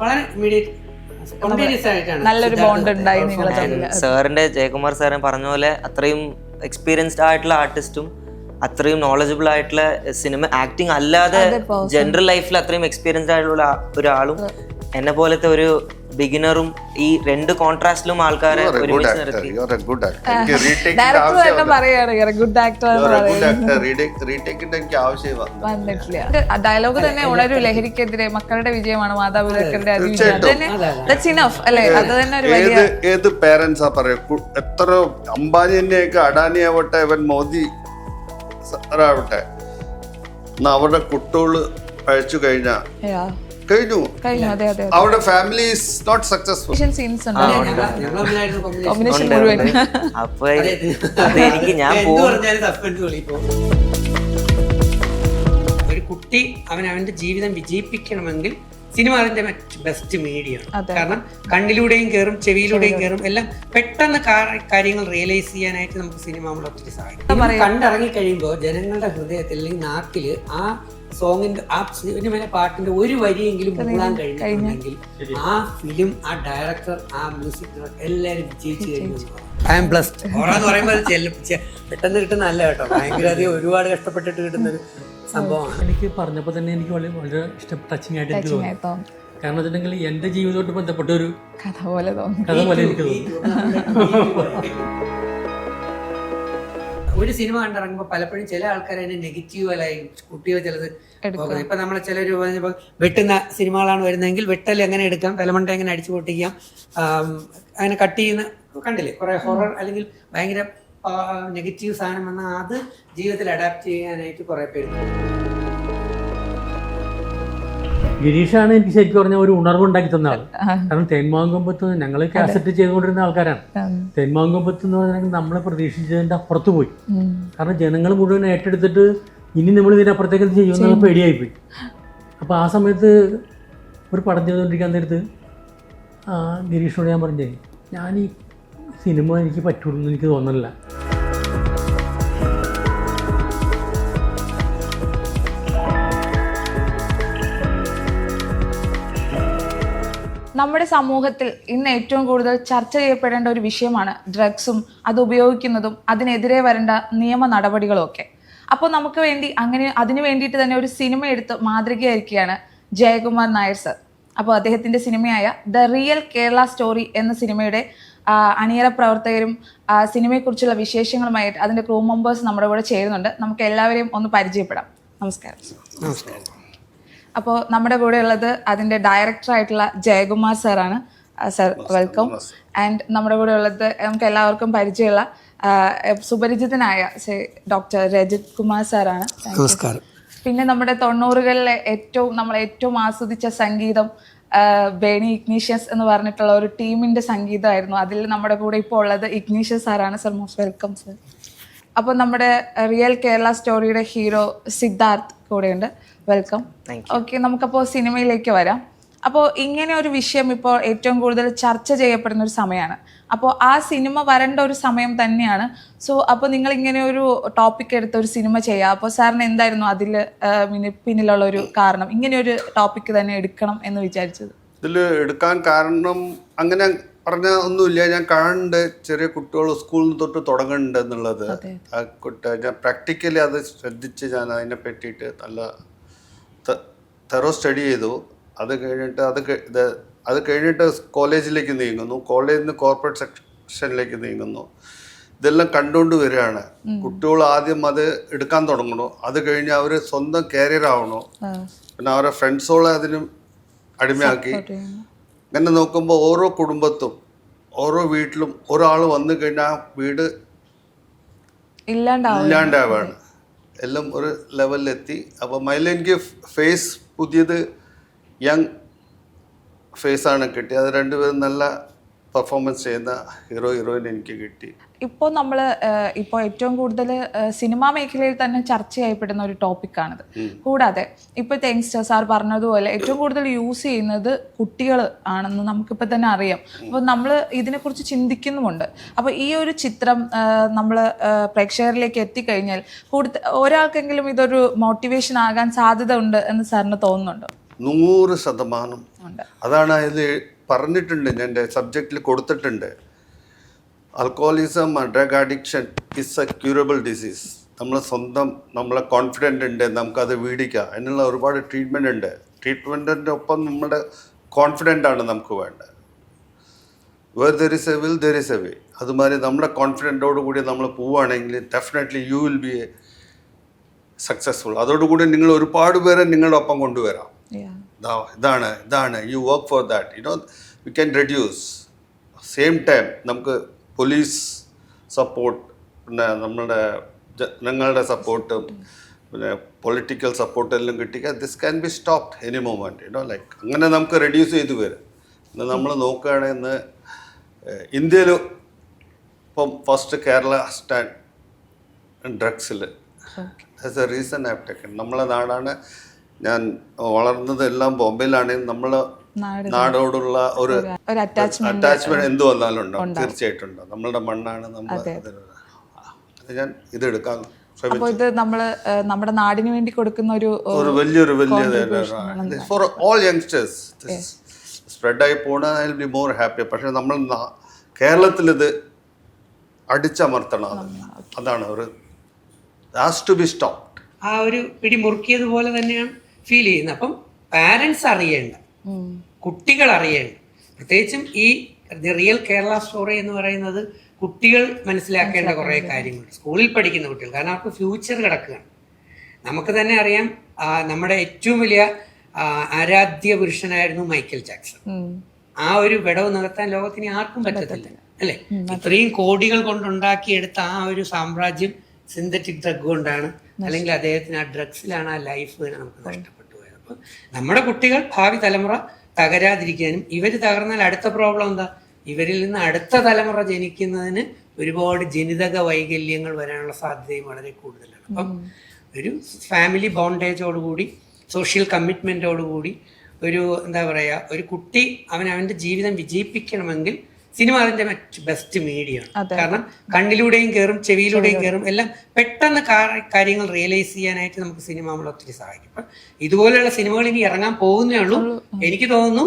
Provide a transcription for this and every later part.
വളരെ ഇമ്മീഡിയറ്റ് നല്ലൊരു ബോണ്ട് ഉണ്ടായി നിങ്ങളെ തമ്മിൽ. സാറിന്റെ ജയകുമാർ സാറെ പറഞ്ഞ പോലെ അത്രയും എക്സ്പീരിയൻസ്ഡ് ആയിട്ടുള്ള ആർട്ടിസ്റ്റും അത്രയും നോളജബിൾ ആയിട്ടുള്ള സിനിമ ആക്ടിങ് അല്ലാതെ ജനറൽ ലൈഫിൽ അത്രയും എക്സ്പീരിയൻസ്ഡ് ആയിട്ടുള്ള ഒരാളും എന്നെ പോലത്തെ ഒരു ബിഗിനറും ഈ രണ്ട് കോൺട്രാസ്റ്റിലും ആൾക്കാരെ ഒരുമിച്ച് നിർത്തി. ഡയലോഗ് തന്നെ ഉണരു ലഹരിക്കെതിരെ മക്കളുടെ വിജയമാണ് മാതാപിതാക്കളുടെ ഏത് പേരൻസാ പറയാ, എത്ര അംബാനി തന്നെയൊക്കെ അഡാനി ആവട്ടെ ഇവൻ മോദി ആവട്ടെ, അവരുടെ കുട്ടികള് കഴിച്ചു കഴിഞ്ഞു അവരുടെ ഫാമിലി ഈസ് നോട്ട് സക്സസ്ഫുൾ. അപ്പൊ എനിക്ക് ഞാൻ ഒരു കുട്ടി അവന്റെ ജീവിതം വിജയിപ്പിക്കണമെങ്കിൽ സിനിമ അതിന്റെ ബെസ്റ്റ് മീഡിയമാണ്. കാരണം കണ്ണിലൂടെയും കയറും, ചെവിയിലൂടെയും കയറും, എല്ലാം പെട്ടെന്ന് കാര്യങ്ങൾ റിയലൈസ് ചെയ്യാനായിട്ട് നമുക്ക് സിനിമ നമ്മളെ ഒത്തിരി സഹായിക്കും. കണ്ടിറങ്ങി കഴിയുമ്പോൾ ജനങ്ങളുടെ ഹൃദയത്തിൽ അല്ലെങ്കിൽ നാട്ടില് ആ സോങ്ങിന്റെ ആ സിനിമയിലെ പാട്ടിന്റെ ഒരു വരിയെങ്കിലും മൂടാൻ കഴിഞ്ഞിട്ടുണ്ടെങ്കിൽ ആ ഫിലിം, ആ ഡയറക്ടർ, ആ മ്യൂസിക് ഡയറക്ടർ എല്ലാവരും വിജയിച്ചു കഴിഞ്ഞു. I am blessed. ഓറാന്ന് പറയുമ്പോൾ പെട്ടെന്ന് കിട്ടുന്നതല്ല കേട്ടോ, ഭയങ്കര അധികം ഒരുപാട് കഷ്ടപ്പെട്ടിട്ട് കിട്ടുന്നൊരു സംഭവമാണ്. എനിക്ക് പറഞ്ഞപ്പോൾ തന്നെ എനിക്ക് വളരെ ടച്ചിങ് ആയിട്ട് എനിക്ക് തോന്നി. കാരണം വെച്ചിട്ടുണ്ടെങ്കിൽ എൻ്റെ ജീവിതത്തോട്ട് ബന്ധപ്പെട്ട ഒരു കഥ പോലെ എനിക്ക് തോന്നി. ഒരു സിനിമ കണ്ടിറങ്ങുമ്പോൾ പലപ്പോഴും ചില ആൾക്കാർ അതിനെ നെഗറ്റീവായി കുട്ടികൾ ചിലത് ഇപ്പൊ നമ്മളെ ചിലര് പറഞ്ഞപ്പോ വെട്ടുന്ന സിനിമകളാണ് വരുന്നതെങ്കിൽ വെട്ടൽ എങ്ങനെ എടുക്കാം, തലമണ്ട എങ്ങനെ അടിച്ചു പൊട്ടിക്കാം, അങ്ങനെ കട്ട് ചെയ്യുന്ന കണ്ടില്ലേ കുറെ ഹൊറർ അല്ലെങ്കിൽ ഭയങ്കര നെഗറ്റീവ് സാധനം വന്നാൽ അത് ജീവിതത്തിൽ അഡാപ്റ്റ് ചെയ്യാനായിട്ട് കുറെ പേര്. ഗിരീഷാണ് എനിക്ക് ശരിക്കും പറഞ്ഞാൽ ഒരു ഉണർവ് ഉണ്ടാക്കി തന്ന ആൾ. കാരണം തേന്മാങ്കൊമ്പത്ത് ഞങ്ങൾ കാസറ്റ് ചെയ്തുകൊണ്ടിരുന്ന ആൾക്കാരാണ്. തേന്മാങ്കൊമ്പത്ത് എന്ന് പറഞ്ഞാൽ നമ്മളെ പ്രതീക്ഷിച്ചതിൻ്റെ അപ്പുറത്ത് പോയി. കാരണം ജനങ്ങൾ മുഴുവൻ ഏറ്റെടുത്തിട്ട് ഇനി നമ്മൾ ഇതിനപ്പുറത്തേക്ക് എന്ത് ചെയ്യുമെന്നുള്ള പേടിയായിപ്പോയി. അപ്പോൾ ആ സമയത്ത് ഒരു പടം ചെയ്തുകൊണ്ടിരിക്കാൻ നേരത്ത് ഗിരീഷിനോട് ഞാൻ പറഞ്ഞേ, ഞാൻ ഈ സിനിമ എനിക്ക് പറ്റുള്ളൂ എന്ന് എനിക്ക് തോന്നുന്നില്ല. നമ്മുടെ സമൂഹത്തിൽ ഇന്ന് ഏറ്റവും കൂടുതൽ ചർച്ച ചെയ്യപ്പെടേണ്ട ഒരു വിഷയമാണ് ഡ്രഗ്സും അത് ഉപയോഗിക്കുന്നതും അതിനെതിരെ വരേണ്ട നിയമ നടപടികളും ഒക്കെ. അപ്പോൾ നമുക്ക് വേണ്ടി അതിനു വേണ്ടിയിട്ട് തന്നെ ഒരു സിനിമ എടുത്ത് മാതൃകയായിരിക്കുകയാണ് ജയകുമാർ നായർ സർ. അപ്പോൾ അദ്ദേഹത്തിൻ്റെ സിനിമയായ ദ റിയൽ കേരള സ്റ്റോറി എന്ന സിനിമയുടെ അണിയറ പ്രവർത്തകരും സിനിമയെക്കുറിച്ചുള്ള വിശേഷങ്ങളുമായിട്ട് അതിൻ്റെ ക്രൂ മെമ്പേഴ്സ് നമ്മുടെ കൂടെ ചേരുന്നുണ്ട്. നമുക്ക് എല്ലാവരെയും ഒന്ന് പരിചയപ്പെടാം. നമസ്കാരം. നമസ്കാരം. അപ്പോൾ നമ്മുടെ കൂടെ ഉള്ളത് അതിൻ്റെ ഡയറക്ടറായിട്ടുള്ള ജയകുമാർ സാറാണ്. Sir welcome. ആൻഡ് നമ്മുടെ കൂടെ ഉള്ളത് നമുക്ക് എല്ലാവർക്കും പരിചയമുള്ള സുപരിചിതനായ ഡോക്ടർ രജിത് കുമാർ സാറാണ്. നമസ്കാരം. പിന്നെ നമ്മുടെ 90കളിലെ നമ്മൾ ഏറ്റവും ആസ്വദിച്ച സംഗീതം ബേണി ഇഗ്നീഷ്യസ് എന്ന് പറഞ്ഞിട്ടുള്ള ഒരു ടീമിൻ്റെ സംഗീതമായിരുന്നു. അതിൽ നമ്മുടെ കൂടെ ഇപ്പോൾ ഉള്ളത് ഇഗ്നീഷ്യസ് സാറാണ്. Sir most welcome sir. അപ്പോൾ നമ്മുടെ റിയൽ കേരള സ്റ്റോറിയുടെ ഹീറോ സിദ്ധാർത്ഥ് കൂടെയുണ്ട്. വെൽക്കം. ഓക്കെ, നമുക്കപ്പോൾ സിനിമയിലേക്ക് വരാം. അപ്പോൾ ഇങ്ങനെ ഒരു വിഷയം ഇപ്പോൾ ഏറ്റവും കൂടുതൽ ചർച്ച ചെയ്യപ്പെടുന്ന ഒരു സമയമാണ്. അപ്പോൾ ആ സിനിമ വരേണ്ട ഒരു സമയം തന്നെയാണ്. സോ അപ്പോൾ നിങ്ങൾ ഇങ്ങനെ ഒരു ടോപ്പിക് എടുത്ത ഒരു സിനിമ ചെയ്യുക. അപ്പോൾ സാറിന് എന്തായിരുന്നു അതിൽ പിന്നിലുള്ള ഒരു കാരണം ഇങ്ങനെ ഒരു ടോപ്പിക്ക് തന്നെ എടുക്കണം എന്ന് വിചാരിച്ചത്? ഇതിൽ എടുക്കാൻ കാരണം അങ്ങനെ പറഞ്ഞാൽ ഒന്നുമില്ല. ഞാൻ കാണുന്നുണ്ട് ചെറിയ കുട്ടികൾ സ്കൂളിൽ നിന്ന് തൊട്ട് തുടങ്ങുന്നുണ്ട് എന്നുള്ളത്. ഞാൻ പ്രാക്ടിക്കലി അത് ശ്രദ്ധിച്ച് ഞാൻ അതിനെ പറ്റിയിട്ട് നല്ല തെറോ സ്റ്റഡി ചെയ്തു. അത് കഴിഞ്ഞിട്ട് കോളേജിലേക്ക് നീങ്ങുന്നു, കോളേജിൽ നിന്ന് കോർപ്പറേറ്റ് സെക്ഷനിലേക്ക് നീങ്ങുന്നു. ഇതെല്ലാം കണ്ടുകൊണ്ട് വരികയാണ്. കുട്ടികൾ ആദ്യം അത് എടുക്കാൻ തുടങ്ങണു, അത് കഴിഞ്ഞ് അവർ സ്വന്തം കാരിയർ ആവണു, പിന്നെ അവരുടെ ഫ്രണ്ട്സുകളെ അതിനും അടിമയാക്കി. അങ്ങനെ നോക്കുമ്പോൾ ഓരോ കുടുംബത്തും ഓരോ വീട്ടിലും ഒരാൾ വന്നു കഴിഞ്ഞാൽ ആ വീട് ഇല്ലാണ്ടാവാണ്. എല്ലാം ഒരു ലെവലിലെത്തി. അപ്പോൾ എനിക്ക് ഫേസ് പുതിയത് യങ് ഫേസാണ് കിട്ടിയത്. അത് രണ്ടുപേരും നല്ല പെർഫോമൻസ് ചെയ്യുന്ന ഹീറോയിൻ എനിക്ക് കിട്ടി. ഇപ്പോൾ ഏറ്റവും കൂടുതൽ സിനിമാ മേഖലയിൽ തന്നെ ചർച്ച ചെയ്യപ്പെടുന്ന ഒരു ടോപ്പിക്കാണിത്. കൂടാതെ ഇപ്പോഴത്തെ യങ്സ്റ്റർ സാർ പറഞ്ഞതുപോലെ ഏറ്റവും കൂടുതൽ യൂസ് ചെയ്യുന്നത് കുട്ടികൾ ആണെന്ന് നമുക്കിപ്പോൾ തന്നെ അറിയാം. അപ്പോൾ നമ്മൾ ഇതിനെക്കുറിച്ച് ചിന്തിക്കുന്നുമുണ്ട്. അപ്പോൾ ഈ ഒരു ചിത്രം നമ്മൾ പ്രേക്ഷകരിലേക്ക് എത്തിക്കഴിഞ്ഞാൽ ഒരാൾക്കെങ്കിലും ഇതൊരു മോട്ടിവേഷൻ ആകാൻ സാധ്യത ഉണ്ട് എന്ന് സാറിന് തോന്നുന്നുണ്ടോ? 100%. ഉണ്ട്. അതാണ് അതിൽ പറഞ്ഞിട്ടുണ്ട്, ഞാൻ എൻ്റെ സബ്ജക്റ്റിൽ കൊടുത്തിട്ടുണ്ട്. Alcoholism, drug addiction is A curable disease. നമ്മളെ കോൺഫിഡൻ്റ് ഉണ്ട്, നമുക്കത് വീടിക്കാം. അതിനുള്ള ഒരുപാട് ട്രീറ്റ്മെൻ്റ് ഉണ്ട്. ട്രീറ്റ്മെൻറ്റിൻ്റെ ഒപ്പം നമ്മുടെ കോൺഫിഡൻ്റ് ആണ് നമുക്ക് വേണ്ടത്. Where there is a will there is a way. അതുമാതിരി നമ്മുടെ കോൺഫിഡൻറ്റോടു കൂടി നമ്മൾ പോവുകയാണെങ്കിൽ definitely you will be successful. അതോടുകൂടി നിങ്ങൾ ഒരുപാട് പേരെ നിങ്ങളുടെ ഒപ്പം കൊണ്ടുവരാം. ഇതാണ് you work for that, we can reduce. Same time നമുക്ക് പോലീസ് സപ്പോർട്ട്, പിന്നെ നമ്മുടെ ജനങ്ങളുടെ സപ്പോർട്ടും പിന്നെ പൊളിറ്റിക്കൽ സപ്പോർട്ട് എല്ലാം കിട്ടിയാൽ this can be stopped any moment. Like അങ്ങനെ നമുക്ക് റെഡ്യൂസ് ചെയ്ത് വരും. ഇന്ന് നമ്മൾ നോക്കുകയാണെങ്കിൽ ഇന്ന് ഇന്ത്യയിൽ ഇപ്പം ഫസ്റ്റ് കേരള സ്റ്റാൻഡ് ഡ്രഗ്സിൽ as a reason I have taken. നമ്മളെ നാടാണ്, ഞാൻ വളർന്നത് എല്ലാം ബോംബെയിലാണെങ്കിൽ നമ്മളെ നാടോടുള്ള ഒരു അറ്റാച്ച്മെന്റ് എന്ത് വന്നാലും ഉണ്ടാവും, തീർച്ചയായിട്ടും ഉണ്ടാവും. നമ്മളുടെ മണ്ണാണ്, നമ്മൾ ഞാൻ ഇതെടുക്കാൻ അപ്പോൾ ഇത് നമ്മള് നമ്മുടെ നാടിന് വേണ്ടി കൊടുക്കുന്ന ഒരു വലിയൊരു ഫോർ ഓൾ യങ്സ്റ്റേഴ്സ് സ്പ്രെഡായി പോകണം. I will be more happy. പക്ഷെ നമ്മൾ കേരളത്തിൽ ഇത് അടിച്ചമർത്തണം. അതാണ് ഒരു ഹാസ് ടു ബി സ്റ്റോപ്ഡ്. ആ ഒരു പിടി മുറുക്കിയതുപോലെ തന്നെയാണ് ഫീൽ ചെയ്യുന്നത്. അപ്പം പാരൻസ് അറിയേണ്ട, കുട്ടികൾ അറിയേണ്ട, പ്രത്യേകിച്ചും ഈ റിയൽ കേരള സ്റ്റോറി എന്ന് പറയുന്നത് കുട്ടികൾ മനസ്സിലാക്കേണ്ട കുറേ കാര്യങ്ങളുണ്ട്. സ്കൂളിൽ പഠിക്കുന്ന കുട്ടികൾ, കാരണം അവർക്ക് ഫ്യൂച്ചർ കിടക്കുകയാണ്. നമുക്ക് തന്നെ അറിയാം, നമ്മുടെ ഏറ്റവും വലിയ ആരാധ്യ പുരുഷനായിരുന്നു മൈക്കൽ ജാക്സൺ. ആ ഒരു വിടവ് നികത്താൻ ലോകത്തിന് ആർക്കും പറ്റത്തില്ല, അല്ലേ? ഇത്രയും കോടികൾ കൊണ്ടുണ്ടാക്കിയെടുത്ത ആ ഒരു സാമ്രാജ്യം സിന്തറ്റിക് ഡ്രഗ് കൊണ്ടാണ്, അല്ലെങ്കിൽ അദ്ദേഹത്തിന് ആ ഡ്രഗ്സിലാണ് ആ ലൈഫ് തന്നെ നമുക്ക് നഷ്ടപ്പെട്ടു പോയത്. അപ്പം നമ്മുടെ കുട്ടികൾ, ഭാവി തലമുറ തകരാതിരിക്കാനും, ഇവർ തകർന്നാൽ അടുത്ത പ്രോബ്ലം എന്താ? ഇവരിൽ നിന്ന് അടുത്ത തലമുറ ജനിക്കുന്നതിന് ഒരുപാട് ജനിതക വൈകല്യങ്ങൾ വരാനുള്ള സാധ്യതയും വളരെ കൂടുതലാണ്. അപ്പം ഒരു ഫാമിലി ബോണ്ടേജോടുകൂടി, സോഷ്യൽ കമ്മിറ്റ്മെൻറ്റോടുകൂടി ഒരു എന്താ പറയുക, ഒരു കുട്ടി അവൻ്റെ ജീവിതം വിജയിപ്പിക്കണമെങ്കിൽ സിനിമ അതിൻ്റെ ബെസ്റ്റ് മീഡിയമാണ്. കാരണം കണ്ണിലൂടെയും കയറും, ചെവിയിലൂടെയും കയറും, എല്ലാം പെട്ടെന്ന് കാര്യങ്ങൾ റിയലൈസ് ചെയ്യാനായിട്ട് നമുക്ക് സിനിമ നമ്മളെ ഒത്തിരി സഹായിക്കും. അപ്പം ഇതുപോലെയുള്ള സിനിമകൾ ഇനി ഇറങ്ങാൻ പോകുന്നേ ഉള്ളൂ. എനിക്ക് തോന്നുന്നു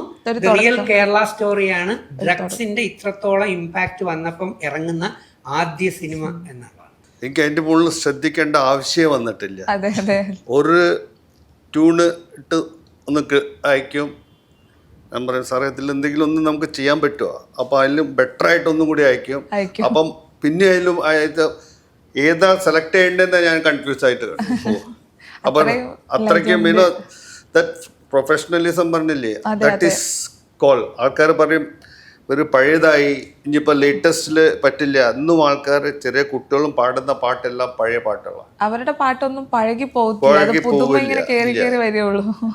റിയൽ കേരള സ്റ്റോറിയാണ് ഡ്രഗ്സിന്റെ ഇത്രത്തോളം ഇമ്പാക്റ്റ് വന്നപ്പം ഇറങ്ങുന്ന ആദ്യ സിനിമ എന്നുള്ളതാണ്. എനിക്ക് അതിൻ്റെ മുകളിൽ ശ്രദ്ധിക്കേണ്ട ആവശ്യം വന്നിട്ടില്ല. ഒരു ട്യൂണ് ഇട്ട് ഒന്ന് അയക്കും, ഞാൻ പറയും സാറേ ഇതിൽ എന്തെങ്കിലും ഒന്നും നമുക്ക് ചെയ്യാൻ പറ്റുമോ? അപ്പോൾ അതിലും ബെറ്റർ ആയിട്ടൊന്നും കൂടി അയക്കും. അപ്പം പിന്നെ അതിലും ഏതാ സെലക്ട് ചെയ്യേണ്ടതെന്ന് ഞാൻ കൺഫ്യൂസ് ആയിട്ട് പോകും. അപ്പം അത്രയ്ക്കും ദാറ്റ് പ്രൊഫഷണലിസം പറഞ്ഞില്ലേ, ദാറ്റ് ഈസ് കോൾ. ആൾക്കാർ പറയും ഒരു പഴയതായി, ഇനിയിപ്പോൾ ലേറ്റസ്റ്റിൽ പറ്റില്ല. അന്നും ആൾക്കാർ, ചെറിയ കുട്ടികളും പാടുന്ന പാട്ടെല്ലാം പഴയ പാട്ടുകളാണ്. അവരുടെ പാട്ടൊന്നും പഴകി പോകില്ല.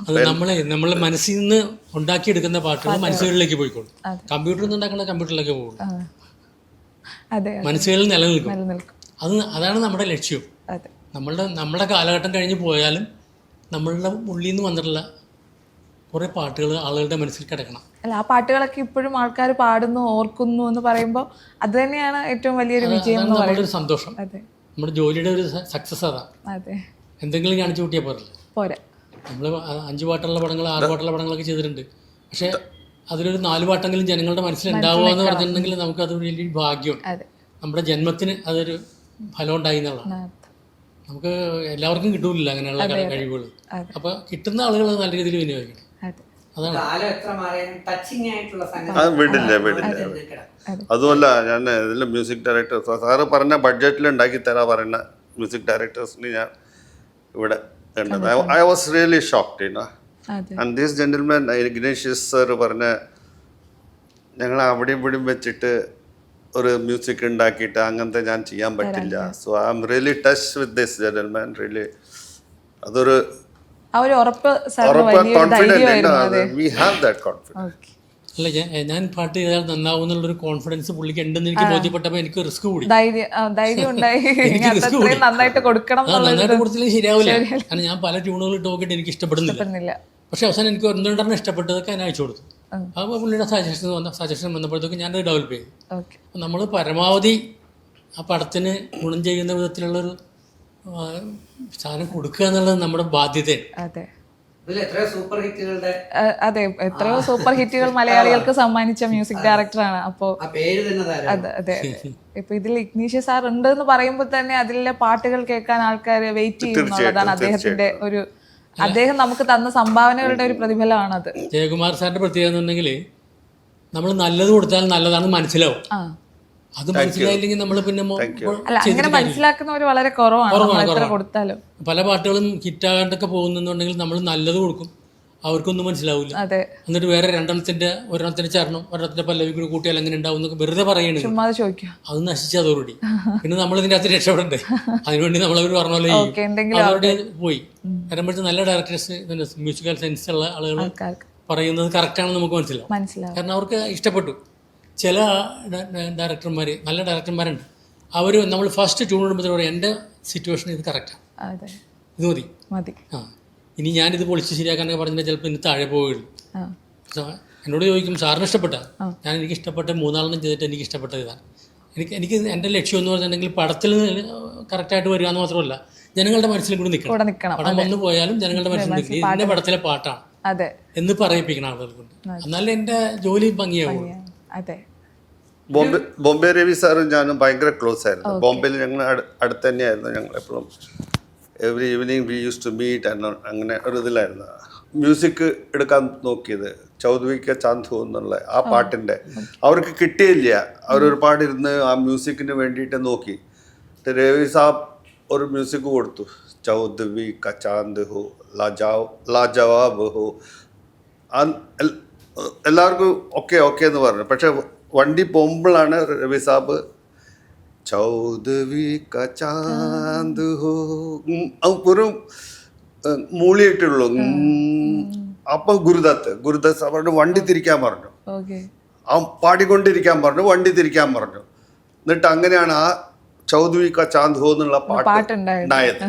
അത് നമ്മളെ മനസ്സിൽ നിന്ന് ഉണ്ടാക്കിയെടുക്കുന്ന പാട്ടുകൾ മനസ്സുകളിലേക്ക് പോയിക്കോളും. കമ്പ്യൂട്ടറിൽ നിന്ന് ഉണ്ടാക്കുന്ന കമ്പ്യൂട്ടറിലേക്ക് പോകും, മനസ്സുകളിൽ നിലനിൽക്കും. അതാണ് നമ്മുടെ ലക്ഷ്യം. നമ്മുടെ കാലഘട്ടം കഴിഞ്ഞ് പോയാലും നമ്മളുടെ ഉള്ളിൽ നിന്ന് വന്നിട്ടുള്ള കുറെ പാട്ടുകൾ ആളുകളുടെ മനസ്സിൽ കിടക്കണം. അല്ല, ആ പാട്ടുകളൊക്കെ ഇപ്പോഴും ആൾക്കാർ പാടുന്നു, ഓർക്കുന്നു എന്ന് പറയുമ്പോൾ അത് തന്നെയാണ് ഏറ്റവും വലിയൊരു വിജയം. നമ്മുടെ ഒരു സന്തോഷം, നമ്മുടെ ജോലിയുടെ ഒരു സക്സസ് അതാണ്. എന്തെങ്കിലും കാണിച്ചു കൂട്ടിയാൽ പോരാ. നമ്മൾ 5 പാട്ടുള്ള പടങ്ങൾ, 6 പാട്ടുള്ള പടങ്ങളൊക്കെ ചെയ്തിട്ടുണ്ട്. പക്ഷെ അതിലൊരു 4 പാട്ടെങ്കിലും ജനങ്ങളുടെ മനസ്സിൽ ഉണ്ടാവുക എന്ന് പറഞ്ഞിട്ടുണ്ടെങ്കിൽ നമുക്ക് അത് വലിയൊരു ഭാഗ്യമാണ്. നമ്മുടെ ജന്മത്തിന് അതൊരു ഫലം ഉണ്ടായി എന്നുള്ളതാണ്. നമുക്ക് എല്ലാവർക്കും കിട്ടൂല അങ്ങനെയുള്ള കഴിവുകൾ. അപ്പൊ കിട്ടുന്ന ആളുകൾ നല്ല രീതിയിൽ വിനിയോഗിക്കണം. വിടില്ല. അതുമല്ല, ഞാൻ ഇതിൽ മ്യൂസിക് ഡയറക്ടർ സാറ് പറഞ്ഞ ബഡ്ജറ്റിൽ ഉണ്ടാക്കി തരാ പറയുന്ന മ്യൂസിക് ഡയറക്ടേഴ്സിന് ഞാൻ ഇവിടെ കണ്ടത്. I was really shocked. And this gentleman Ignatius sir പറഞ്ഞ, ഞങ്ങൾ അവിടെയും ഇവിടെയും വെച്ചിട്ട് ഒരു മ്യൂസിക് ഉണ്ടാക്കിയിട്ട് അങ്ങനത്തെ ഞാൻ ചെയ്യാൻ പറ്റില്ല. So I am really touch with this gentleman. Really അതൊരു അല്ല, ഞാൻ പാട്ട് ചെയ്താൽ നന്നാവും എന്നുള്ളൊരു കോൺഫിഡൻസ് പുള്ളിക്ക് ഉണ്ടെന്ന് എനിക്ക് ബോധ്യപ്പെട്ടപ്പോൾ എനിക്ക് റിസ്ക് കൂടി. നന്നായിട്ട് കൊടുത്തില്ലെങ്കിൽ ശരിയാവില്ല. കാരണം ഞാൻ പല ട്യൂണുകൾ ഇട്ട് നോക്കിയിട്ട് എനിക്ക് ഇഷ്ടപ്പെടുന്നില്ല. പക്ഷെ അവസാനം എനിക്ക് 1-2 ഇഷ്ടപ്പെട്ടതൊക്കെ ഞാൻ അയച്ചു കൊടുത്തു. അപ്പോൾ പുള്ളിയുടെ സജഷൻ വന്നപ്പോഴത്തേക്ക് ഞാനത് ഡെവലപ്പ് ചെയ്തു. അപ്പം നമ്മൾ പരമാവധി ആ പടത്തിന് ഗുണം ചെയ്യുന്ന വിധത്തിലുള്ളൊരു സാധനം കൊടുക്കുക എന്നുള്ളത് നമ്മുടെ ബാധ്യതയാണ്. ഇതിൽ എത്രയോ സൂപ്പർ ഹിറ്റുകളുടെ അതെ, എത്രയോ സൂപ്പർ ഹിറ്റുകൾ മലയാളികൾക്ക് സമ്മാനിച്ച മ്യൂസിക് ഡയറക്ടറാണ്. അപ്പോൾ ആ പേര് തന്നെ ധാരാളം. അതെ അതെ ഇപ്പൊ ഇതിൽ ഇഗ്നീഷ്യസ് സാർ ഉണ്ട് എന്ന് പറയുമ്പോൾ തന്നെ അതിലെ പാട്ടുകൾ കേൾക്കാൻ ആൾക്കാർ വെയിറ്റ് ചെയ്യുന്നുള്ളതാണ് അദ്ദേഹത്തിന്റെ ഒരു, അദ്ദേഹം നമുക്ക് തന്ന സംഭാവനകളുടെ ഒരു പ്രതിഫലമാണത്. ജയകുമാർ സാറിന്റെ പ്രത്യേകത എന്നുണ്ടെങ്കിൽ നമ്മൾ നല്ലത് കൊടുത്താൽ നല്ലതാണെന്ന് മനസ്സിലാവും. അത് മനസ്സിലായില്ലെങ്കിൽ നമ്മൾ പിന്നെ അല്ല, അങ്ങനെ മനസ്സിലാക്കുന്നവർ വളരെ കുറവാണ് എത്ര കൊടുത്താലും. പല പാട്ടുകളും ഹിറ്റാകാണ്ടൊക്കെ പോകുന്നുണ്ടെങ്കിൽ നമ്മൾ നല്ലത് കൊടുക്കും, അവർക്കൊന്നും മനസ്സിലാവില്ല. അതെ, എന്നിട്ട് വേറെ ഒരെണ്ണത്തിന്റെ ചരണം ഒരെണ്ണത്തിന്റെ പല്ലവി കൂടി കൂട്ടിയാൽ എങ്ങനെ ഉണ്ടാവും എന്നൊക്കെ വെറുതെ പറയണേ. ചുമ്മാ ചോദിക്കാം, അത് നശിച്ചു അതോടുകൂടി. പിന്നെ നമ്മൾ ഇതിന്റെ അകത്ത് രക്ഷപ്പെടണ്ടേ, അതിനുവേണ്ടി നമ്മളവർ പറഞ്ഞ പോലെ അതോടെ പോയി. വരുമ്പോഴത്തെ നല്ല ഡയറക്ടേഴ്സ്, മ്യൂസിക്കൽ സെൻസ് ഉള്ള ആളുകൾ പറയുന്നത് കറക്റ്റാണെന്ന് നമുക്ക് മനസ്സിലാവും. കാരണം അവർക്ക് ഇഷ്ടപ്പെട്ടു. ചില ഡയറക്ടർമാർ, നല്ല ഡയറക്ടർമാരുണ്ട്, അവർ നമ്മൾ ഫസ്റ്റ് ട്യൂൺ ഇടുമ്പോൾ പറയും എൻ്റെ സിറ്റുവേഷൻ ഇത് കറക്റ്റാണ്, ഇത് മതി. ഇനി ഞാനിത് പൊളിച്ച് ശരിയാക്കാനൊക്കെ പറഞ്ഞാൽ ചിലപ്പോൾ ഇന്ന് താഴെ പോവുകയുള്ളൂ. എന്നോട് ചോദിക്കും സാറിന് ഇഷ്ടപ്പെട്ട, എനിക്ക് ഇഷ്ടപ്പെട്ട മൂന്നാളെന്നും ചെയ്തിട്ട് എനിക്ക് ഇഷ്ടപ്പെട്ടത് ഇതാണ്. എനിക്ക് എൻ്റെ ലക്ഷ്യം എന്ന് പറഞ്ഞിട്ടുണ്ടെങ്കിൽ പടത്തിൽ കറക്റ്റായിട്ട് വരിക എന്ന് മാത്രമല്ല, ജനങ്ങളുടെ മനസ്സിലും കൂടി നിൽക്കണം. പടം വന്നു പോയാലും ജനങ്ങളുടെ മനസ്സിൽ നിൽക്കും, ഇതിൻ്റെ പടത്തിലെ പാട്ടാണ് എന്ന് പറയിപ്പിക്കണം ആളുകൾ കൊണ്ട്. എന്നാലും എൻ്റെ ജോലി ഭംഗിയാവും. ബോംബെ രവി സാറും ഞാനും ഭയങ്കര ക്ലോസ് ആയിരുന്നു. ബോംബെയിൽ ഞങ്ങൾ അടുത്ത് തന്നെയായിരുന്നു. ഞങ്ങൾ എപ്പോഴും every evening we use to meet. അങ്ങനെ ഒരു ഇതിലായിരുന്നു മ്യൂസിക് എടുക്കാൻ നോക്കിയത്. ചൗധരി ചാന്ത് ഹോ എന്നുള്ള ആ പാട്ടിൻ്റെ അവർക്ക് കിട്ടിയില്ല. അവരൊരുപാട് ഇരുന്ന് ആ മ്യൂസിക്കിന് വേണ്ടിയിട്ട് നോക്കി. രവി സാബ് ഒരു മ്യൂസിക് കൊടുത്തു, ചൗധരി ചാന്ത് ഹോ, ലാജവാബ് ഹോ. എല്ലാവർക്കും ഓക്കെ എന്ന് പറഞ്ഞു. പക്ഷെ വണ്ടി പോകുമ്പോഴാണ് രവി സാബ് ചൗധരി ചാന്ത് ഹോ ഒരു മൂളിയിട്ടുള്ളൂ. അപ്പൊ ഗുരുദത്ത് സാബ് വണ്ടി തിരിക്കാൻ പറഞ്ഞു, പാടിക്കൊണ്ടിരിക്കാൻ പറഞ്ഞു, വണ്ടി തിരിക്കാൻ പറഞ്ഞു. എന്നിട്ട് അങ്ങനെയാണ് ആ ചൗധരി ചാന്ത് ഹോ എന്നുള്ള പാട്ട് ഉണ്ടായത്.